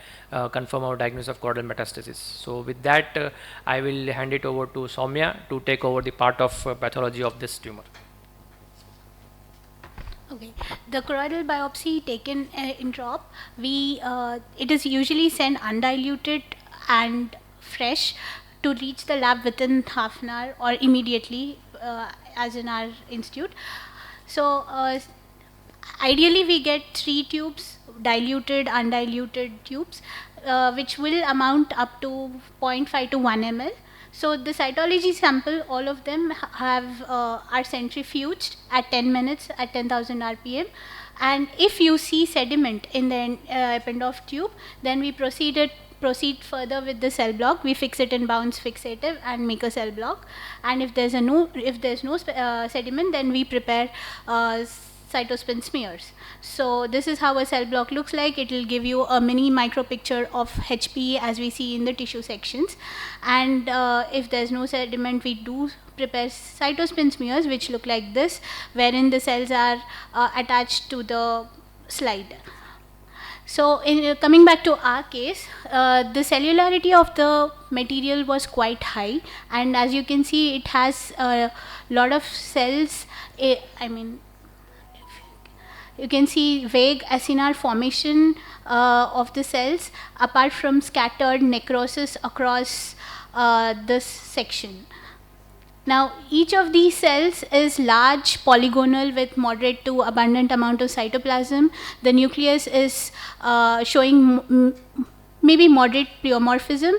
confirm our diagnosis of choroidal metastasis. So with that I will hand it over to Soumya to take over the part of pathology of this tumor. Okay, the choroidal biopsy taken intraop, it is usually sent undiluted and fresh to reach the lab within half an hour or immediately as in our institute. So ideally we get 3 tubes, diluted, undiluted tubes, which will amount up to 0.5 to 1 ml. So the cytology sample, all of them are centrifuged at 10 minutes at 10,000 RPM. And if you see sediment in the Eppendorf tube, then we proceed further with the cell block. We fix it in bounce fixative and make a cell block. And if there's no sediment, then we prepare cytospin smears. So this is how a cell block looks like. It will give you a mini micro picture of HPE as we see in the tissue sections. And if there's no sediment, we do prepare cytospin smears which look like this, wherein the cells are attached to the slide. So coming back to our case, the cellularity of the material was quite high, and as you can see, it has a lot of cells. You can see vague acinar formation of the cells apart from scattered necrosis across this section. Now, each of these cells is large, polygonal with moderate to abundant amount of cytoplasm. The nucleus is showing maybe moderate pleomorphism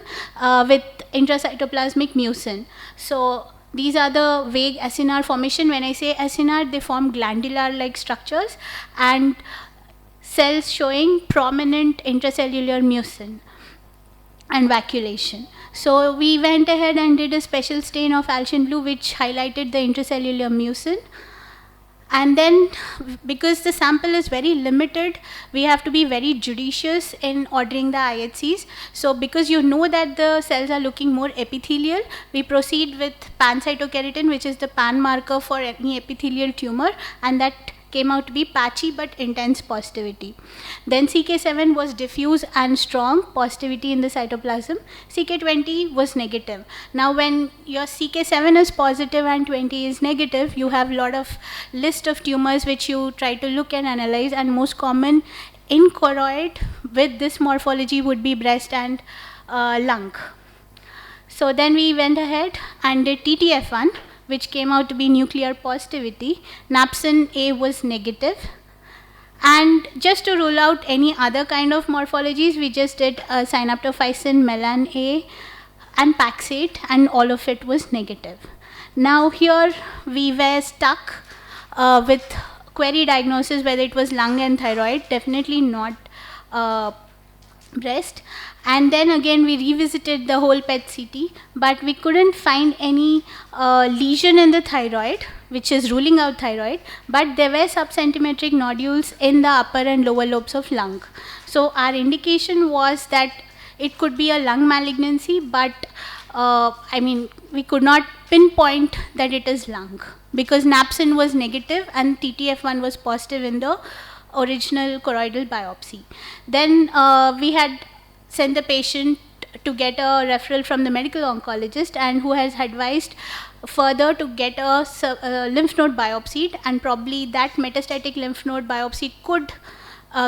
with intracytoplasmic mucin. So, these are the vague acinar formation. When I say acinar, they form glandular-like structures and cells showing prominent intracellular mucin and vacuolation. So we went ahead and did a special stain of Alcian blue which highlighted the intracellular mucin. And then, because the sample is very limited, we have to be very judicious in ordering the IHCs. So because you know that the cells are looking more epithelial, we proceed with pancytokeratin, which is the pan marker for any epithelial tumor, and that came out to be patchy but intense positivity. Then CK7 was diffuse and strong positivity in the cytoplasm. CK20 was negative. Now when your CK7 is positive and 20 is negative, you have a lot of list of tumors which you try to look and analyze, and most common in choroid with this morphology would be breast and lung. So then we went ahead and did TTF1, which came out to be nuclear positivity. Napsin A was negative. And just to rule out any other kind of morphologies, we just did synaptophysin, melan A, and Paxate, and all of it was negative. Now here we were stuck with query diagnosis, whether it was lung and thyroid, definitely not breast. And then again we revisited the whole PET CT, but we couldn't find any lesion in the thyroid, which is ruling out thyroid, but there were subcentimetric nodules in the upper and lower lobes of lung. So our indication was that it could be a lung malignancy, but we could not pinpoint that it is lung, because napsin was negative and TTF1 was positive in the original choroidal biopsy. Then we had sent the patient to get a referral from the medical oncologist, and who has advised further to get a lymph node biopsy, and probably that metastatic lymph node biopsy could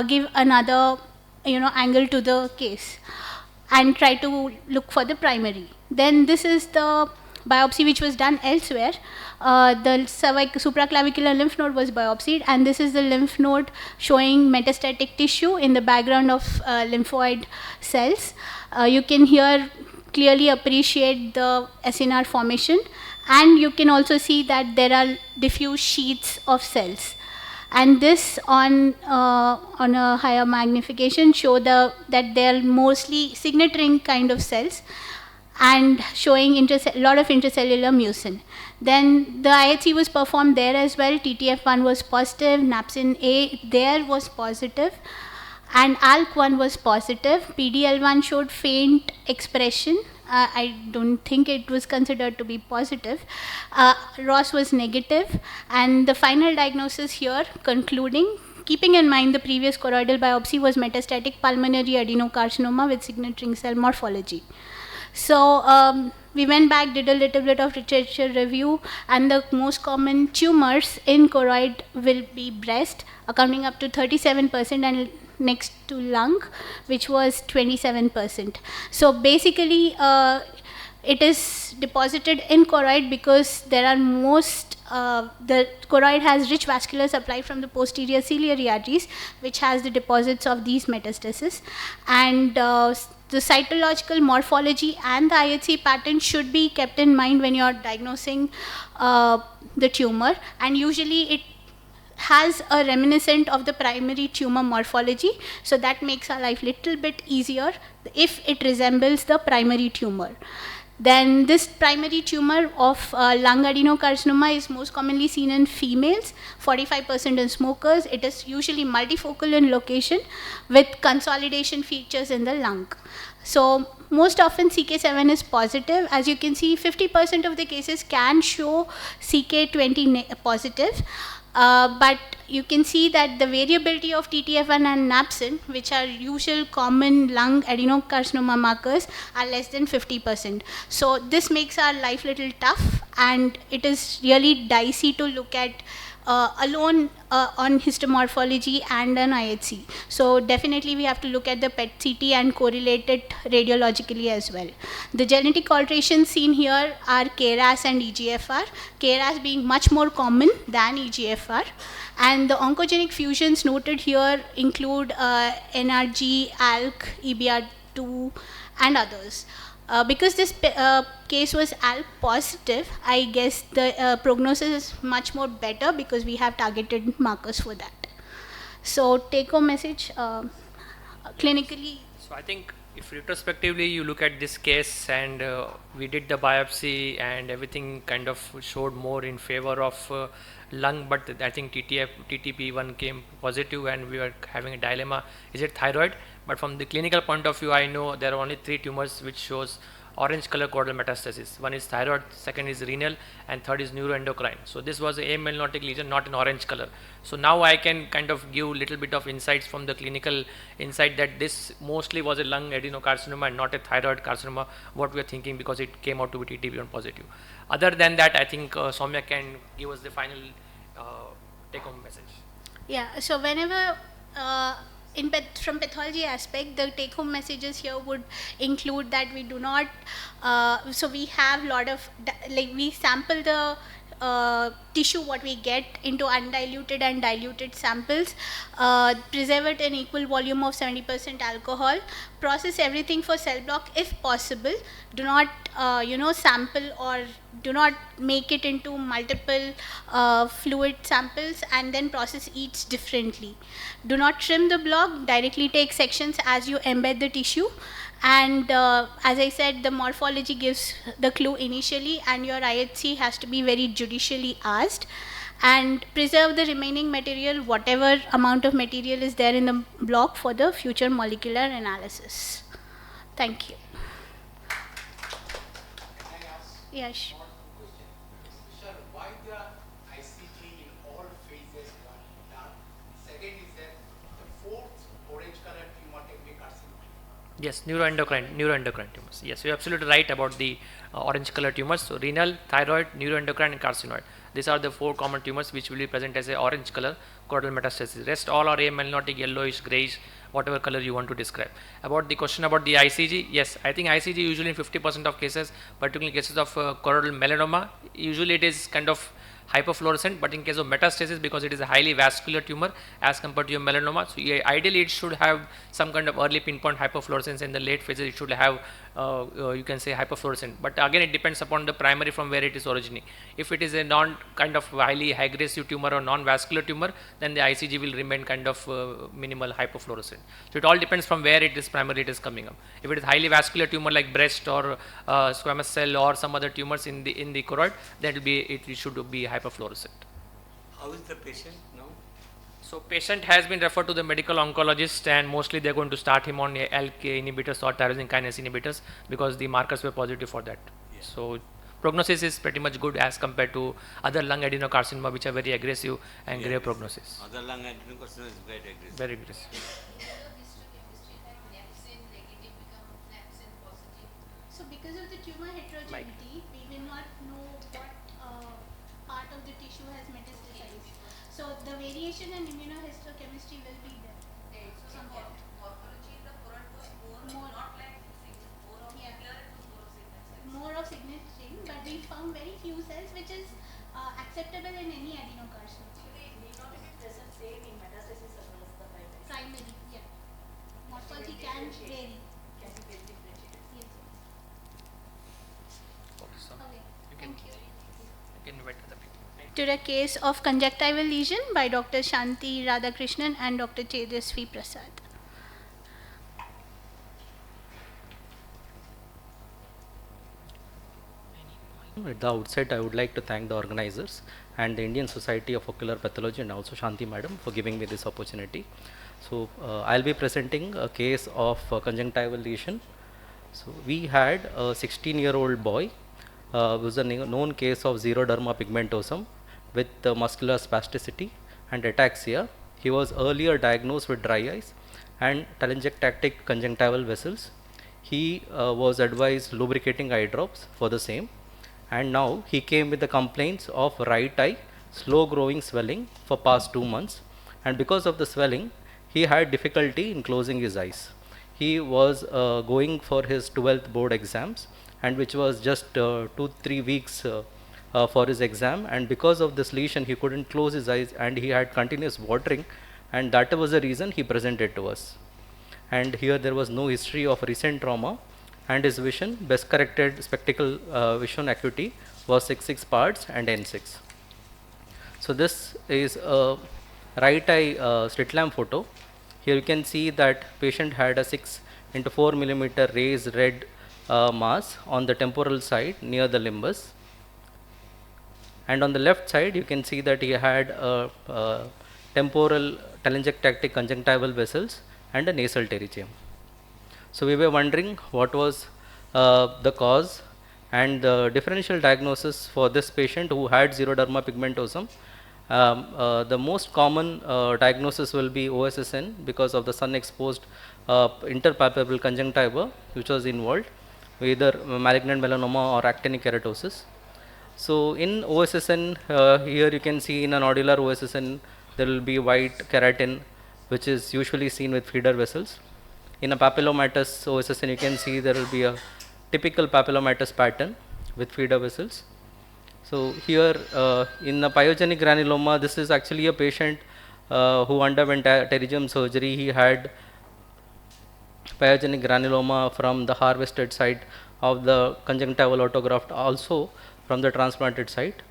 give another angle to the case and try to look for the primary. Then this is the biopsy which was done elsewhere. The supraclavicular lymph node was biopsied, and this is the lymph node showing metastatic tissue in the background of lymphoid cells. You can here clearly appreciate the acinar formation, and you can also see that there are diffuse sheets of cells. And this on a higher magnification show that they are mostly signet ring kind of cells, and showing a lot of intracellular mucin. Then the IHC was performed there as well. TTF1 was positive, napsin A there was positive, and ALK1 was positive. PDL1 showed faint expression. I don't think it was considered to be positive. ROS was negative, and the final diagnosis here concluding, keeping in mind the previous choroidal biopsy, was metastatic pulmonary adenocarcinoma with signet ring cell morphology. So we went back, did a little bit of literature review, and the most common tumors in choroid will be breast, accounting up to 37%, and next to lung, which was 27%. So basically it is deposited in choroid because there are the choroid has rich vascular supply from the posterior ciliary arteries, which has the deposits of these metastases, and the cytological morphology and the IHC pattern should be kept in mind when you are diagnosing the tumor, and usually it has a reminiscent of the primary tumor morphology, so that makes our life little bit easier if it resembles the primary tumor. Then this primary tumor of lung adenocarcinoma is most commonly seen in females, 45% in smokers. It is usually multifocal in location with consolidation features in the lung. So most often CK7 is positive. As you can see, 50% of the cases can show CK20 positive. But you can see that the variability of TTF1 and napsin, which are usual common lung adenocarcinoma markers, are less than 50%. So this makes our life little tough, and it is really dicey to look at alone on histomorphology and an IHC. So definitely we have to look at the PET CT and correlate it radiologically as well. The genetic alterations seen here are KRAS and EGFR, KRAS being much more common than EGFR. And the oncogenic fusions noted here include NRG, ALK, EBR2, and others. Because this case was ALK positive, I guess the prognosis is much more better because we have targeted markers for that. So take home message, clinically. So I think if retrospectively you look at this case and we did the biopsy and everything kind of showed more in favor of lung, but I think TTP1 came positive and we were having a dilemma, is it thyroid? But from the clinical point of view, I know there are only 3 tumors which shows orange color choroidal metastasis. One is thyroid, second is renal, and third is neuroendocrine. So this was a melanotic lesion, not an orange color. So now I can kind of give little bit of insights from the clinical insight that this mostly was a lung adenocarcinoma and not a thyroid carcinoma, what we are thinking, because it came out to be TTP1 positive. Other than that, I think Soumya can give us the final take home message. Yeah, so whenever from pathology aspect, the take home messages here would include that we do not, so we have lot of, like we sample the tissue what we get into undiluted and diluted samples, preserve it in equal volume of 70% alcohol, process everything for cell block if possible, do not sample or do not make it into multiple fluid samples and then process each differently. Do not trim the block, directly take sections as you embed the tissue. And as I said, the morphology gives the clue initially, and your IHC has to be very judicially asked, and preserve the remaining material, whatever amount of material is there in the block, for the future molecular analysis. Thank you. Yes. Sir, why the ICG in all phases got done? Second is that the fourth orange color tumor can be carcinoma. Yes, neuroendocrine tumors. Yes, you're absolutely right about the orange color tumors. So renal, thyroid, neuroendocrine, and carcinoid. These are the 4 common tumors which will be present as a orange color choroidal metastasis. Rest all are amelanotic, yellowish, grayish, whatever color you want to describe. About the question about the ICG, yes, I think ICG usually in 50% of cases, particularly cases of choroidal melanoma, usually it is kind of hyperfluorescent, but in case of metastasis, because it is a highly vascular tumor as compared to your melanoma, so ideally it should have some kind of early pinpoint hyperfluorescence. In the late phases it should have you can say hyperfluorescent, but again it depends upon the primary from where it is originating. If it is a non kind of highly aggressive tumor or non-vascular tumor, then the ICG will remain kind of minimal hyperfluorescent. So it all depends from where it is primarily it is coming up. If it is highly vascular tumor like breast or squamous cell or some other tumors in the choroid, then it should be hyperfluorescent. How is the patient now? So patient has been referred to the medical oncologist, and mostly they are going to start him on ALK inhibitors or tyrosine kinase inhibitors because the markers were positive for that. Yeah. So prognosis is pretty much good as compared to other lung adenocarcinoma which are very aggressive and grave prognosis. Other lung adenocarcinoma is very aggressive. Very aggressive. So because of the tumor heterogeneity, we will not know what part of the tissue has metastasized. So the variation in immunohistochemistry will be there. Somehow. More of signaling, but we found very few cells which is acceptable in any adenocarcinoma. Primary, yeah. Morphology can vary. Yes. Okay, thank you. You can invite other people. To the case of conjunctival lesion by Dr. Shanti Radhakrishnan and Dr. Chedasvi Prasad. At the outset, I would like to thank the organizers and the Indian Society of Ocular Pathology and also Shanti Madam for giving me this opportunity. So, I'll be presenting a case of conjunctival lesion. So, we had a 16-year-old boy who was a known case of xeroderma pigmentosum with muscular spasticity and ataxia. He was earlier diagnosed with dry eyes and telangiectatic conjunctival vessels. He was advised lubricating eye drops for the same, and now he came with the complaints of right eye slow growing swelling for past 2 months, and because of the swelling he had difficulty in closing his eyes. He was going for his 12th board exams, and which was just 2-3 weeks for his exam, and because of this lesion he couldn't close his eyes and he had continuous watering, and that was the reason he presented to us. And here there was no history of recent trauma, and his vision, best corrected spectacle vision acuity was 6.6 parts and N6. So this is a right eye slit lamp photo. Here you can see that patient had a 6x4 millimeter raised red mass on the temporal side near the limbus, and on the left side you can see that he had a temporal telangiectatic conjunctival vessels and a nasal pterygium. So we were wondering what was the cause, and the differential diagnosis for this patient who had xeroderma pigmentosum. The most common diagnosis will be OSSN because of the sun exposed interpalpebral conjunctiva which was involved, either malignant melanoma or actinic keratosis. So in OSSN, here you can see in a nodular OSSN there will be white keratin which is usually seen with feeder vessels. In a papillomatous OSSN you can see there will be a typical papillomatous pattern with feeder vessels. So here in the pyogenic granuloma, this is actually a patient who underwent pterygium surgery. He had pyogenic granuloma from the harvested site of the conjunctival autograft, also from the transplanted site.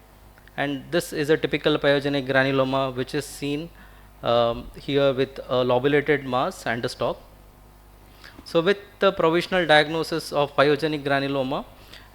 And this is a typical pyogenic granuloma which is seen here with a lobulated mass and a stalk. So with the provisional diagnosis of pyogenic granuloma,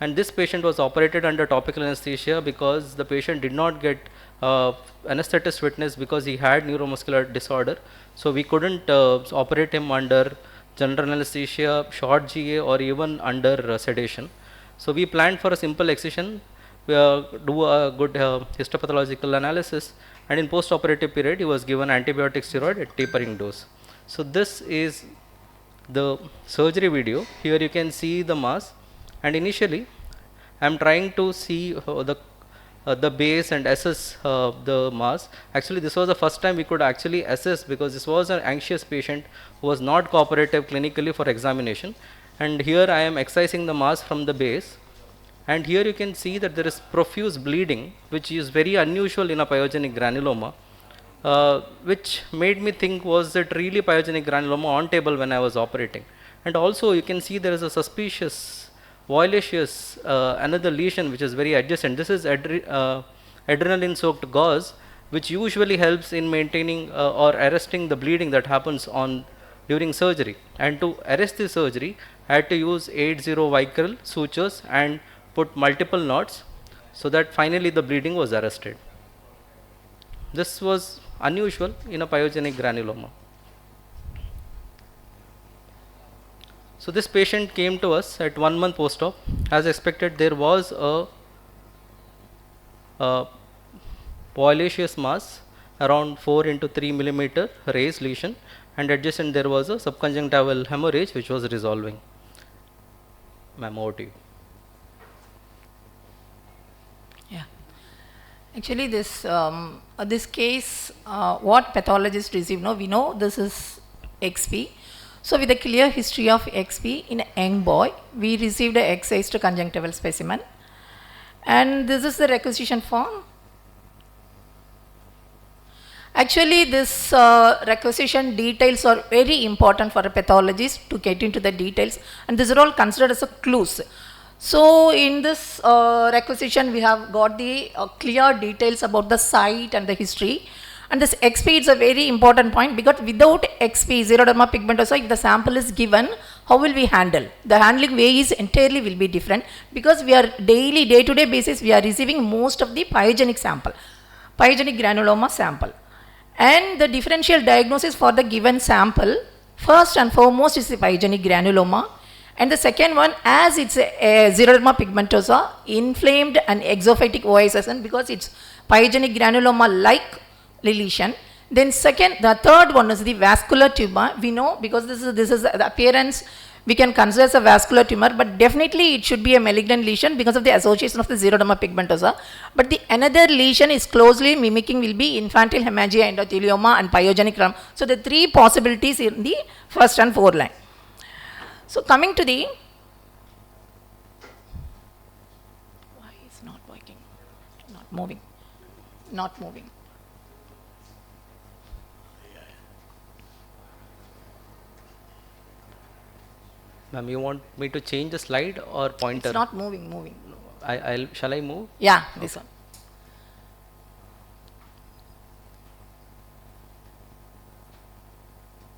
and this patient was operated under topical anesthesia because the patient did not get anesthetist witness because he had neuromuscular disorder. So we couldn't operate him under general anesthesia, short GA, or even under sedation. So we planned for a simple excision, do a good histopathological analysis, and in post-operative period he was given antibiotic steroid at tapering dose. So this is the surgery video. Here you can see the mass, and initially I am trying to see the base and assess the mass. Actually this was the first time we could actually assess, because this was an anxious patient who was not cooperative clinically for examination. And here I am excising the mass from the base, and here you can see that there is profuse bleeding which is very unusual in a pyogenic granuloma, which made me think, was it really pyogenic granuloma on table when I was operating. And also you can see there is a suspicious violaceous another lesion which is very adjacent. This is adrenaline soaked gauze, which usually helps in maintaining or arresting the bleeding that happens during surgery. And to arrest the surgery I had to use 8-0 vicryl sutures and put multiple knots, so that finally the bleeding was arrested. This was unusual in a pyogenic granuloma. So this patient came to us at 1 month post-op. As expected, there was a violaceous mass around 4x3 millimeter raised lesion, and adjacent there was a subconjunctival hemorrhage which was resolving. Ma'am, over to you. Yeah. Actually, this case, what pathologists receive, we know this is XP. So with a clear history of XP in a young boy, we received an excised conjunctival specimen, and this is the requisition form. Actually, this requisition details are very important for a pathologist to get into the details, and these are all considered as a clues. So in this requisition, we have got the clear details about the site and the history. And this XP is a very important point, because without XP, xeroderma pigmentosa, if the sample is given, how will we handle? The handling way is entirely will be different, because we are day-to-day basis, we are receiving most of the pyogenic sample, pyogenic granuloma sample. And the differential diagnosis for the given sample, first and foremost, is the pyogenic granuloma. And the second one, as it's a xeroderma pigmentosa, inflamed and exophytic OSSN, because it's pyogenic granuloma like lesion. Then the third one is the vascular tumor. We know, because this is the appearance we can consider as a vascular tumor, but definitely it should be a malignant lesion because of the association of the xeroderma pigmentosa. But the another lesion is closely mimicking will be infantile hemangioendothelioma and pyogenic rum. So the three possibilities in the first and fourth line. So coming to the, why is not working, not moving, not moving. Ma'am, you want me to change the slide or pointer? It's not moving. Shall I move? Yeah, this one.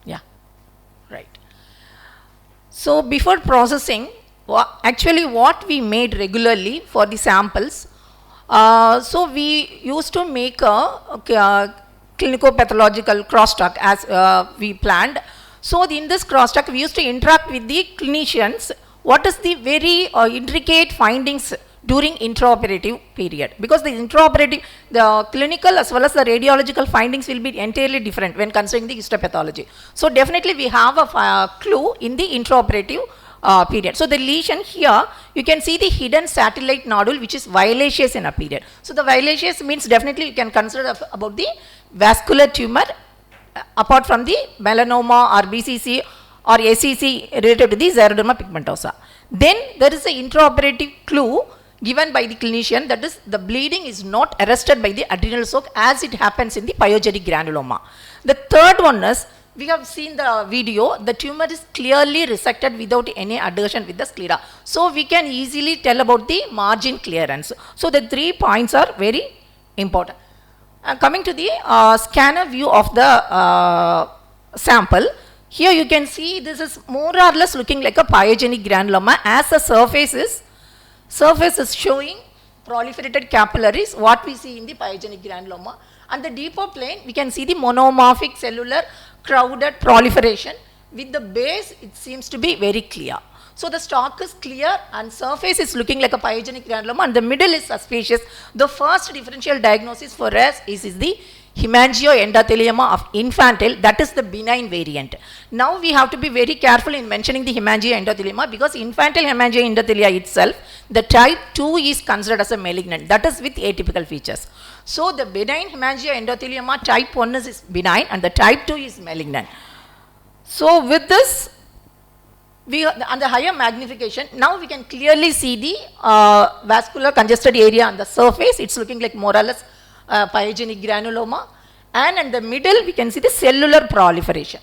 Yeah, right. So before processing, actually what we made regularly for the samples, so we used to make a clinicopathological crosstalk as we planned. So in this crosstalk, we used to interact with the clinicians. What is the very intricate findings during intraoperative period? Because the intraoperative, the clinical as well as the radiological findings will be entirely different when considering the histopathology. So definitely we have a clue in the intraoperative period. So the lesion here, you can see the hidden satellite nodule which is violaceous in a period. So the violaceous means definitely you can consider about the vascular tumor apart from the melanoma or BCC or ACC related to the xeroderma pigmentosa. Then there is an intraoperative clue given by the clinician, that is the bleeding is not arrested by the adrenal soak as it happens in the pyogenic granuloma. The third one is, we have seen the video, the tumor is clearly resected without any adhesion with the sclera. So we can easily tell about the margin clearance. So the 3 points are very important. Coming to the scanner view of the sample, here you can see this is more or less looking like a pyogenic granuloma as the surface is showing proliferated capillaries, what we see in the pyogenic granuloma. And the deeper plane, we can see the monomorphic cellular crowded proliferation. With the base, it seems to be very clear. So the stalk is clear and surface is looking like a pyogenic granuloma and the middle is suspicious. The first differential diagnosis for us is the hemangioendothelioma of infantile, that is the benign variant. Now we have to be very careful in mentioning the hemangioendothelioma because infantile hemangioendothelia itself, the type 2 is considered as a malignant, that is with atypical features. So the benign hemangioendothelioma type 1 is benign and the type 2 is malignant. So with this, on the higher magnification, now we can clearly see the vascular congested area on the surface. It's looking like more or less pyogenic granuloma, and in the middle we can see the cellular proliferation.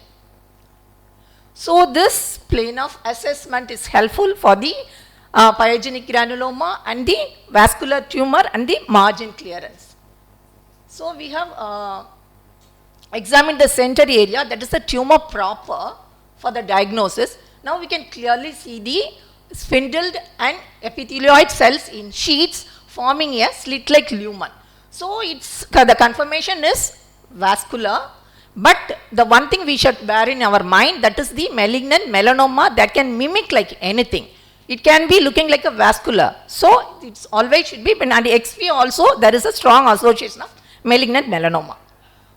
So this plane of assessment is helpful for the pyogenic granuloma and the vascular tumor and the margin clearance. So we have examined the center area, that is the tumor proper for the diagnosis. Now we can clearly see the spindled and epithelioid cells in sheets forming a slit-like lumen. So it's the confirmation is vascular, but the one thing we should bear in our mind, that is the malignant melanoma that can mimic like anything. It can be looking like a vascular. So it's always should be, and XP also there is a strong association of malignant melanoma.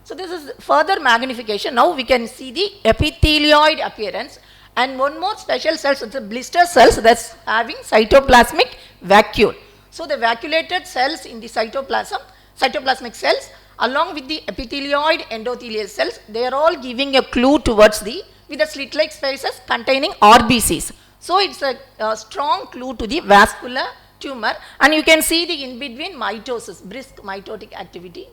So this is further magnification. Now we can see the epithelioid appearance. And one more special cells, it's a blister cells that's having cytoplasmic vacuole. So the vacuolated cells in the cytoplasmic cells along with the epithelioid endothelial cells, they are all giving a clue towards with the slit-like spaces containing RBCs. So it's a strong clue to the vascular tumor, and you can see the in-between mitosis, brisk mitotic activity.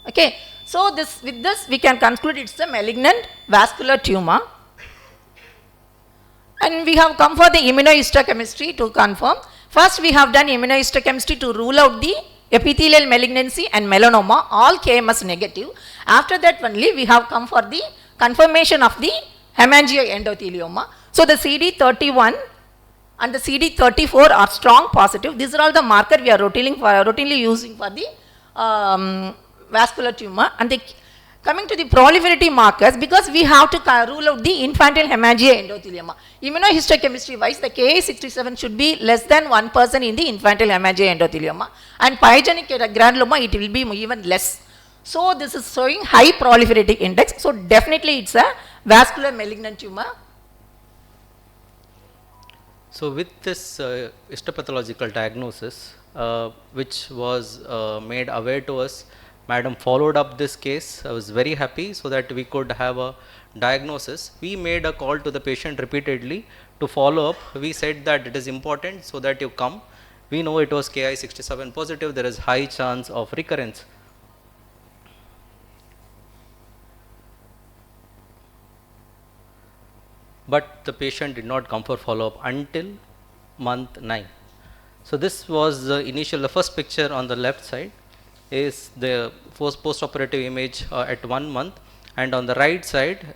Okay. So with this we can conclude it's a malignant vascular tumor. And we have come for the immunohistochemistry to confirm. First we have done immunohistochemistry to rule out the epithelial malignancy and melanoma, all KMS negative. After that only we have come for the confirmation of the hemangioendothelioma. So the CD31 and the CD34 are strong positive. These are all the marker we are routinely using for the vascular tumor. And coming to the proliferative markers, because we have to rule out the infantile hemangioendothelioma. Immunohistochemistry wise, the Ka67 should be less than 1% in the infantile hemangioendothelioma, and pyogenic granuloma it will be even less. So this is showing high proliferative index. So definitely it's a vascular malignant tumor. So with this histopathological diagnosis, which was made aware to us, Madam followed up this case. I was very happy so that we could have a diagnosis. We made a call to the patient repeatedly to follow up. We said that it is important so that you come. We know it was Ki67 positive. There is high chance of recurrence. But the patient did not come for follow-up until month 9. So this was the first picture on the left side is the post-operative image at 1 month, and on the right side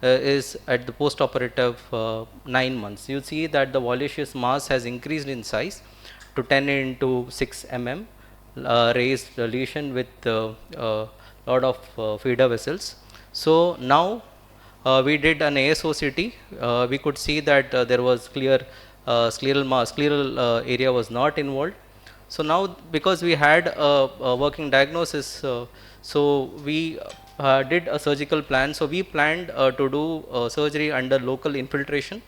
is at the post-operative 9 months. You see that the volluteous mass has increased in size to 10 into 6 mm, raised lesion with lot of feeder vessels. So now we did an ASOCT. We could see that there was clear scleral area was not involved. So now, because we had a working diagnosis, so we did a surgical plan. So we planned to do surgery under local infiltration,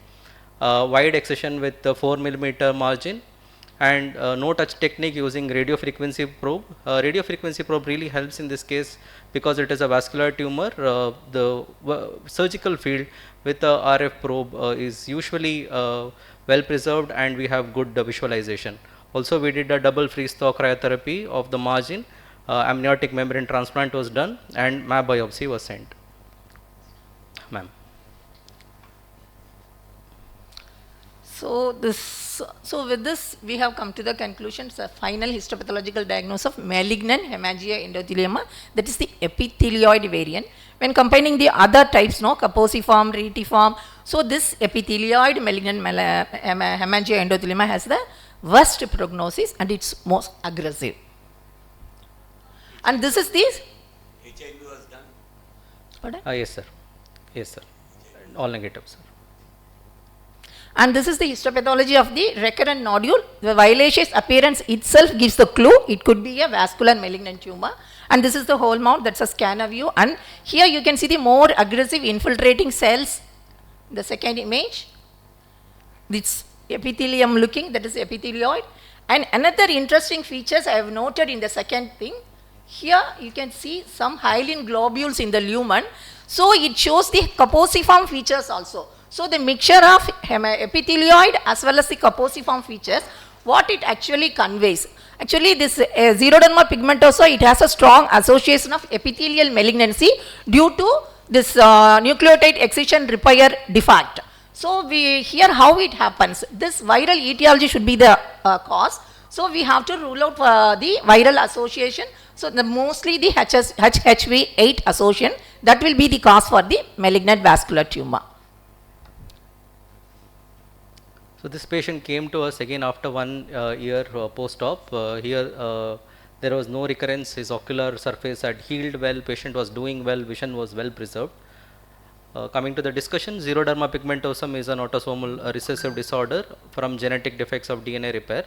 wide excision with 4 millimeter margin, and no touch technique using radio frequency probe. Radio frequency probe really helps in this case because it is a vascular tumor. The surgical field with the RF probe is usually well preserved, and we have good visualization. Also, we did a double freeze thaw cryotherapy of the margin. Amniotic membrane transplant was done, and MAP biopsy was sent. Ma'am. So with this we have come to the conclusion. So final histopathological diagnosis of malignant hemangioendothelioma, that is the epithelioid variant. When combining the other types, caposiform, retiform, so this epithelioid malignant hemangioendothelioma has the worst prognosis and it's most aggressive. And this is the HIV was done. Pardon? Yes, sir. Yes, sir. All negative, sir. And this is the histopathology of the recurrent nodule. The violaceous appearance itself gives the clue. It could be a vascular malignant tumor. And this is the whole mount. That's a scanner view. And here you can see the more aggressive infiltrating cells. The second image. This epithelium looking, that is epithelioid. And another interesting features I have noted in the second thing. Here you can see some hyaline globules in the lumen. So it shows the caposiform features also. So the mixture of epithelioid as well as the caposiform features, what it actually conveys. Actually this xeroderma pigmentosa, it has a strong association of epithelial malignancy due to this nucleotide excision repair defect. So we here how it happens. This viral etiology should be the cause. So we have to rule out the viral association. So mostly the HHV8 association, that will be the cause for the malignant vascular tumor. So this patient came to us again after 1 year post-op. Here there was no recurrence. His ocular surface had healed well. Patient was doing well. Vision was well preserved. Coming to the discussion, xeroderma pigmentosum is an autosomal recessive disorder from genetic defects of DNA repair,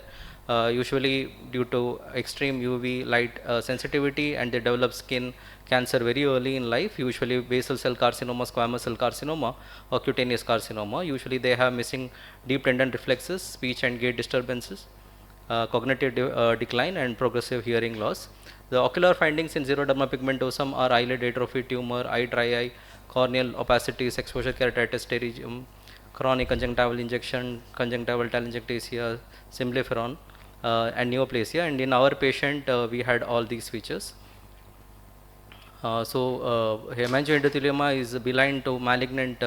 usually due to extreme UV light sensitivity, and they develop skin cancer very early in life, usually basal cell carcinoma, squamous cell carcinoma, or cutaneous carcinoma. Usually they have missing deep tendon reflexes, speech and gait disturbances, cognitive decline, and progressive hearing loss. The ocular findings in xeroderma pigmentosum are eyelid atrophy tumor, eye dry eye, corneal opacities, exposure keratitis, pterygium, chronic conjunctival injection, conjunctival telangiectasia, symblepharon, and neoplasia. And in our patient, we had all these features. Hemangioendothelioma is benign to malignant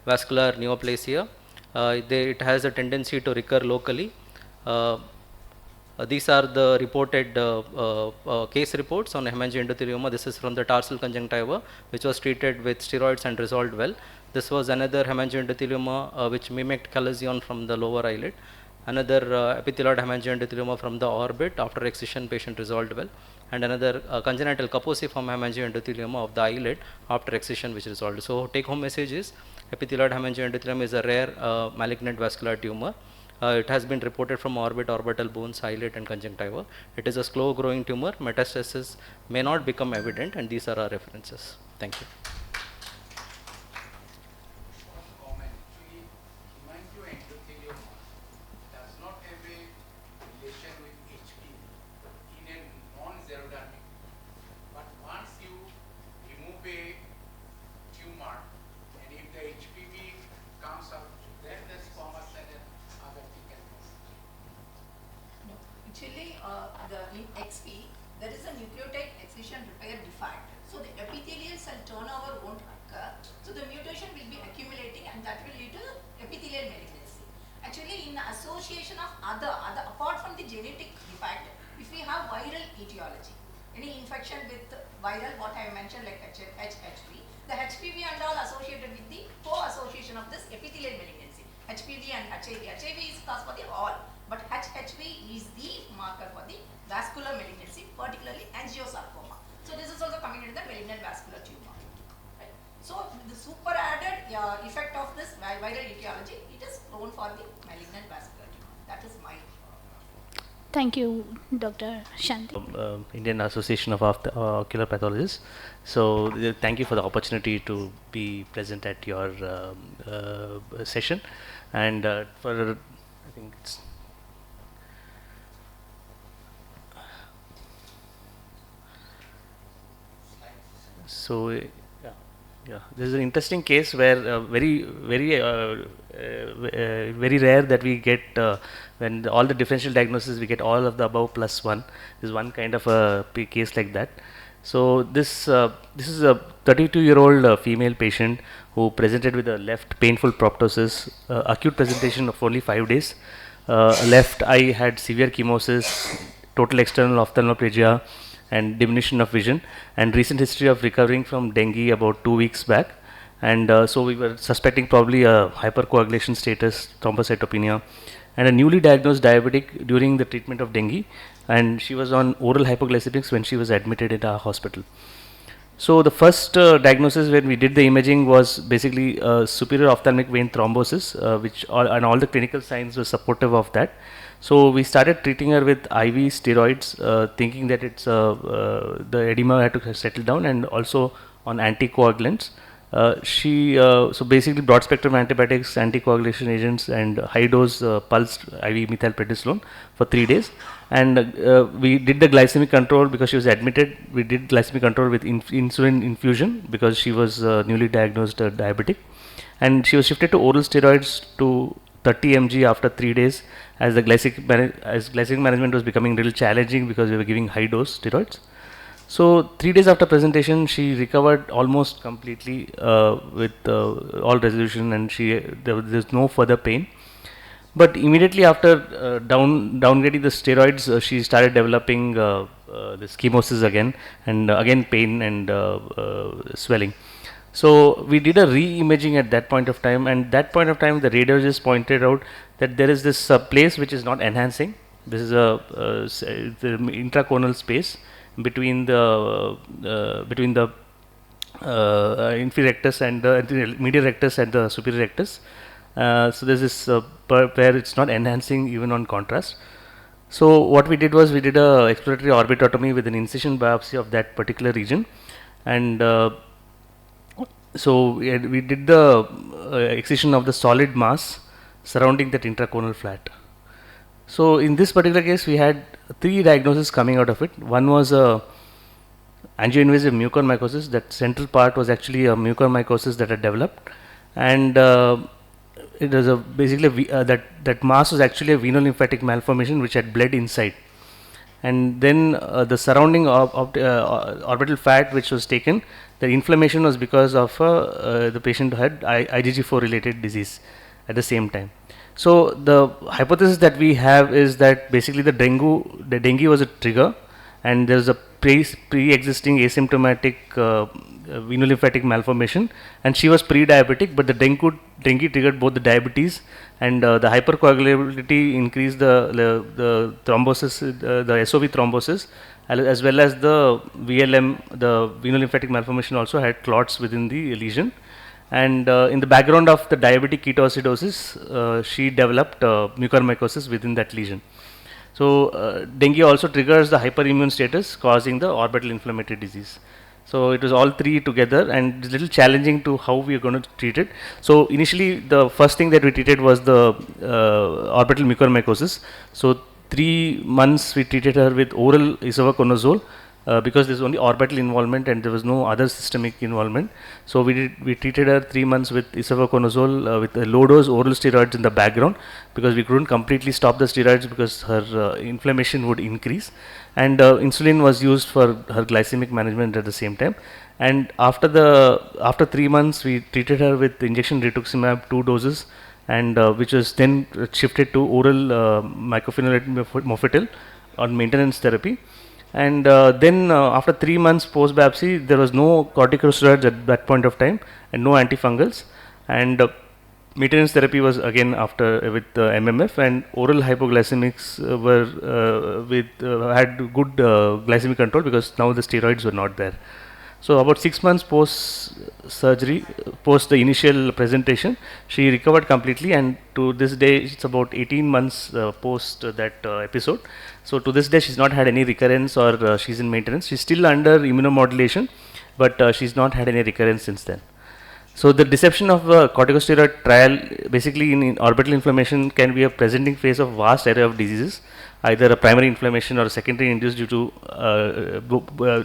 vascular neoplasia. It has a tendency to recur locally. These are the reported case reports on hemangioendothelioma. This is from the tarsal conjunctiva, which was treated with steroids and resolved well. This was another hemangioendothelioma which mimicked chalazion from the lower eyelid. Another epithelioid hemangioendothelioma from the orbit. After excision, patient resolved well. And another congenital caposiform hemangioendothelioma of the eyelid after excision, which resolved. So take home message is epithelioid hemangioendothelioma is a rare malignant vascular tumor. It has been reported from orbit, orbital bones, eyelid, and conjunctiva. It is a slow growing tumor. Metastasis may not become evident, and these are our references. Thank you. mutation repair defect. So the epithelial cell turnover won't occur. So the mutation will be accumulating and that will lead to epithelial malignancy. Actually, in association of other apart from the genetic defect, if we have viral etiology, any infection with viral, what I mentioned like HHV, the HPV and all associated with the co-association of this epithelial malignancy. HPV and HIV. HIV is cause for the all, but HHV is the marker for the vascular malignancy, particularly angiosarcoma. So this is also coming into the malignant vascular tumor. Right? So the super added effect of this viral etiology, it is prone for the malignant vascular tumor. That is my. Thank you, Dr. Shanti. Indian Association of Ocular Pathologists. So thank you for the opportunity to be present at your session, and for I think it's so yeah, this is an interesting case where very rare that we get when all the differential diagnosis we get all of the above plus one. This is one kind of a case like that. So this is a 32-year-old female patient who presented with a left painful proptosis, acute presentation of only 5 days. Left eye had severe chemosis, total external ophthalmoplegia, and diminution of vision, and recent history of recovering from dengue about 2 weeks back. And so we were suspecting probably a hypercoagulation status, thrombocytopenia, and a newly diagnosed diabetic during the treatment of dengue, and she was on oral hypoglycemics when she was admitted in our hospital. So the first diagnosis when we did the imaging was basically superior ophthalmic vein thrombosis, and all the clinical signs were supportive of that. So we started treating her with IV steroids, thinking that it's the edema had to settle down, and also on anticoagulants. So basically broad spectrum antibiotics, anticoagulation agents, and high dose pulsed IV methylprednisolone for 3 days. And we did the glycemic control because she was admitted. We did glycemic control with insulin infusion because she was newly diagnosed diabetic, and she was shifted to oral steroids to 30 mg after 3 days as the glycemic management was becoming a little challenging because we were giving high dose steroids. So 3 days after presentation, she recovered almost completely with all resolution, and there was no further pain. But immediately after downgrading the steroids, she started developing this chemosis again, and again pain and swelling. So we did a re-imaging at that point of time, and that point of time the radiologist pointed out that there is this place which is not enhancing. This is the intraconal space between the inferior rectus and the medial rectus and the superior rectus. So there's this where it's not enhancing even on contrast. So what we did was we did a exploratory orbitotomy with an incision biopsy of that particular region, and so we did the excision of the solid mass surrounding that intraconal flat. So in this particular case, we had 3 diagnoses coming out of it. One was angioinvasive mucormycosis. That central part was actually a mucormycosis that had developed, and it was basically that mass was actually a venolymphatic malformation which had bled inside. And then the surrounding orbital fat which was taken, the inflammation was because of the patient had IgG4 related disease at the same time. So the hypothesis that we have is that basically the dengue was a trigger, and there is a pre-existing asymptomatic venolymphatic malformation, and she was pre-diabetic, but the dengue triggered both the diabetes and the hypercoagulability increased the thrombosis, the SOV thrombosis, as well as the VLM, the venolymphatic malformation also had clots within the lesion. And in the background of the diabetic ketoacidosis, she developed mucormycosis within that lesion. So dengue also triggers the hyperimmune status, causing the orbital inflammatory disease. So it was all 3 together, and it's a little challenging to how we are going to treat it. So initially, the first thing that we treated was the orbital mucormycosis. So 3 months we treated her with oral isovaconazole because there's only orbital involvement and there was no other systemic involvement. So we treated her 3 months with isavuconazole with low dose oral steroids in the background, because we couldn't completely stop the steroids because her inflammation would increase, and insulin was used for her glycemic management at the same time. And after 3 months we treated her with injection rituximab 2 doses, and which was then shifted to oral mycophenolate mofetil on maintenance therapy. And then after 3 months post biopsy, there was no corticosteroids at that point of time and no antifungals, and maintenance therapy was again after with MMF, and oral hypoglycemics had good glycemic control because now the steroids were not there. So about 6 months post surgery, post the initial presentation, she recovered completely, and to this day it's about 18 months post that episode. So to this day she's not had any recurrence, or she's in maintenance. She's still under immunomodulation, but she's not had any recurrence since then. So the deception of a corticosteroid trial, basically in orbital inflammation, can be a presenting phase of vast array of diseases, either a primary inflammation or a secondary induced due to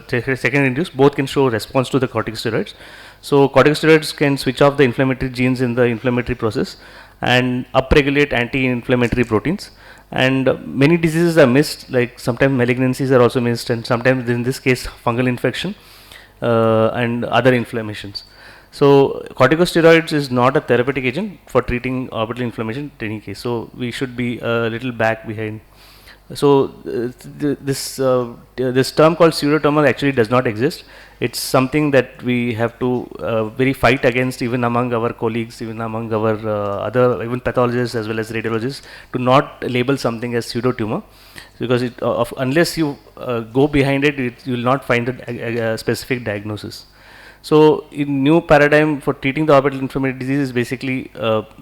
secondary induced. Both can show response to the corticosteroids. So corticosteroids can switch off the inflammatory genes in the inflammatory process and upregulate anti-inflammatory proteins. And many diseases are missed, like sometimes malignancies are also missed, and sometimes in this case fungal infection and other inflammations. So corticosteroids is not a therapeutic agent for treating orbital inflammation in any case. So we should be a little back behind. So this term called pseudotumor actually does not exist. It's something that we have to very fight against, even among our colleagues, even among our other even pathologists as well as radiologists, to not label something as pseudotumor, because it, unless you go behind it, you will not find a specific diagnosis. So in new paradigm for treating the orbital inflammatory disease is basically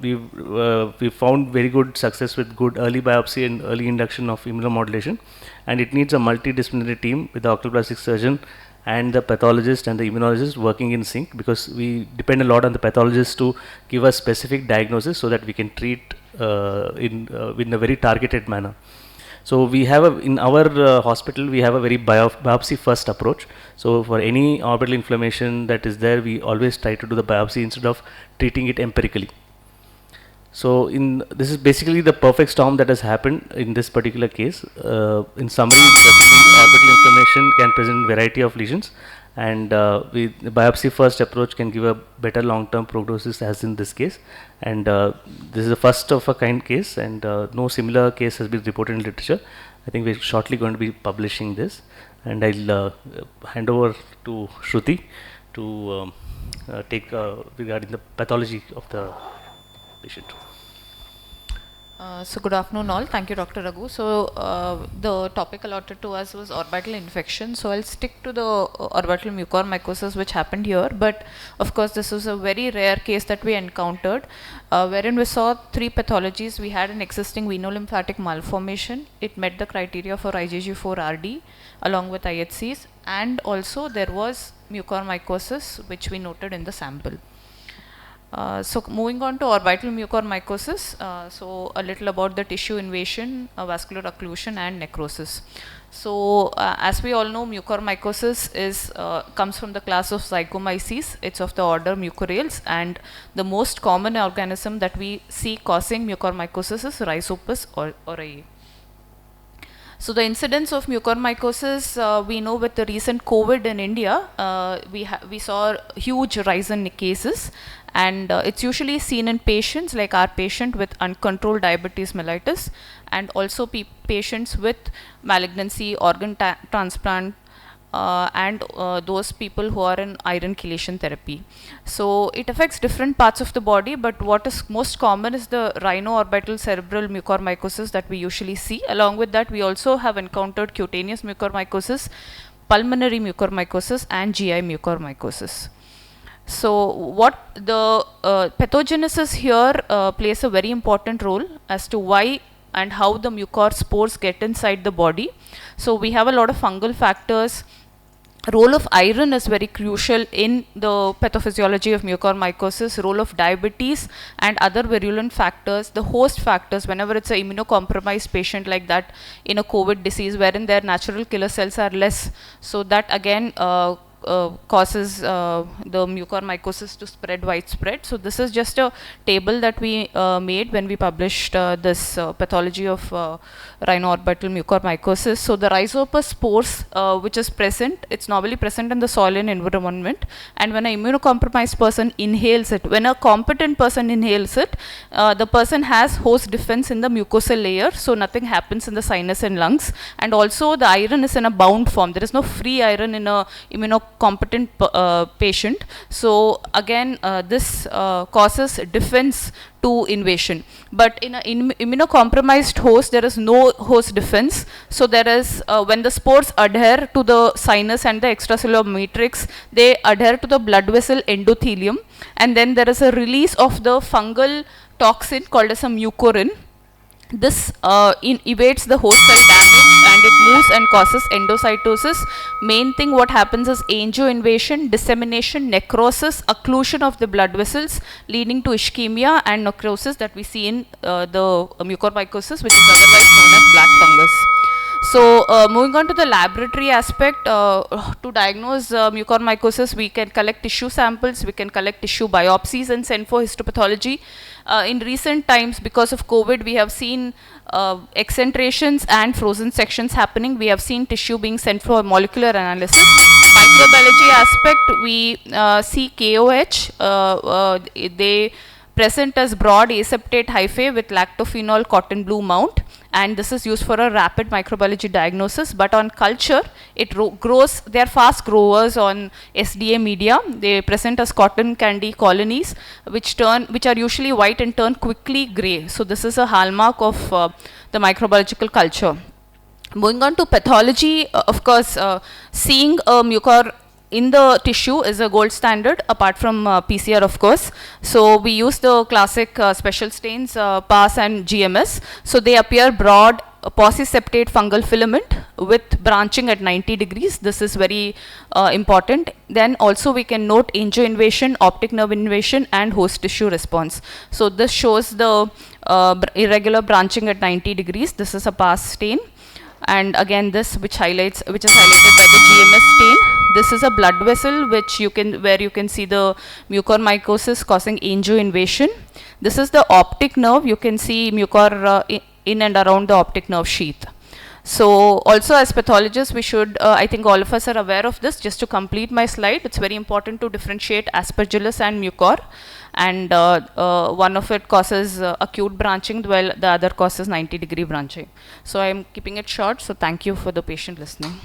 we found very good success with good early biopsy and early induction of immunomodulation, and it needs a multidisciplinary team with the oculoplastic surgeon and the pathologist and the immunologist working in sync, because we depend a lot on the pathologist to give us specific diagnosis so that we can treat in a very targeted manner. So we have in our hospital we have a very biopsy first approach. So for any orbital inflammation that is there, we always try to do the biopsy instead of treating it empirically. So this is basically the perfect storm that has happened in this particular case. In summary, the orbital inflammation can present variety of lesions, and the biopsy first approach can give a better long-term prognosis, as in this case. And this is the first of a kind case, and no similar case has been reported in literature. I think we're shortly going to be publishing this, and I'll hand over to Shruti to take regarding the pathology of the patient. So good afternoon all. Thank you, Dr. Raghu. So the topic allotted to us was orbital infection. So I'll stick to the orbital mucormycosis which happened here. But of course, this was a very rare case that we encountered, wherein we saw 3 pathologies. We had an existing venolymphatic malformation. It met the criteria for IgG4-RD along with IHCs, and also there was mucormycosis which we noted in the sample. So moving on to orbital mucormycosis, so a little about the tissue invasion, vascular occlusion and necrosis. So as we all know, mucormycosis comes from the class of zygomyces. It's of the order Mucorales, and the most common organism that we see causing mucormycosis is Rhizopus aureus. So the incidence of mucormycosis, we know with the recent COVID in India, we saw huge rise in cases, and it's usually seen in patients like our patient with uncontrolled diabetes mellitus, and also patients with malignancy, organ transplant, and those people who are in iron chelation therapy. So it affects different parts of the body, but what is most common is the rhino-orbital cerebral mucormycosis that we usually see. Along with that, we also have encountered cutaneous mucormycosis, pulmonary mucormycosis and GI mucormycosis. So what the pathogenesis here plays a very important role as to why and how the mucor spores get inside the body. So we have a lot of fungal factors role of iron is very crucial in the pathophysiology of mucormycosis, role of diabetes and other virulent factors, the host factors, whenever it's an immunocompromised patient like that in a COVID disease wherein their natural killer cells are less. So that again causes the mucormycosis to spread widespread. So this is just a table that we made when we published this pathology of rhinoorbital mucormycosis. So the rhizopus spores which is present, it's normally present in the soil and environment, and when an immunocompromised person inhales it, when a competent person inhales it, the person has host defense in the mucosal layer, so nothing happens in the sinus and lungs, and also the iron is in a bound form. There is no free iron in a immunocompetent patient. So again this causes defense to invasion, but in an immunocompromised host there is no host defense. So there is when the spores adhere to the sinus and the extracellular matrix, they adhere to the blood vessel endothelium, and then there is a release of the fungal toxin called as a mucorin. This evades the host cell damage and it moves and causes endocytosis. Main thing what happens is angioinvasion, dissemination, necrosis, occlusion of the blood vessels leading to ischemia and necrosis that we see in the mucormycosis, which is otherwise known as black fungus. So moving on to the laboratory aspect, to diagnose mucormycosis, we can collect tissue samples, we can collect tissue biopsies and send for histopathology. In recent times, because of COVID, we have seen excentrations and frozen sections happening. We have seen tissue being sent for molecular analysis. Microbiology aspect, we see KOH. They present as broad aseptate hyphae with lactophenol cotton blue mount, and this is used for a rapid microbiology diagnosis. But on culture, it grows, they are fast growers on SDA media. They present as cotton candy colonies which are usually white and turn quickly grey. So this is a hallmark of the microbiological culture. Moving on to pathology, of course, seeing a mucor in the tissue is a gold standard, apart from PCR, of course. So we use the classic special stains, PAS and GMS. So they appear broad, pauciseptate fungal filament with branching at 90 degrees. This is very important. Then also we can note angioinvasion, optic nerve invasion and host tissue response. So this shows the irregular branching at 90 degrees. This is a PAS stain. And again this which is highlighted by the GMS stain. This is a blood vessel where you can see the mucormycosis causing angioinvasion. This is the optic nerve. You can see mucor in and around the optic nerve sheath. So also as pathologists, we should, I think all of us are aware of this. Just to complete my slide, it's very important to differentiate aspergillus and mucor. And one of it causes acute branching, while the other causes 90-degree branching. So I am keeping it short. So thank you for the patient listening.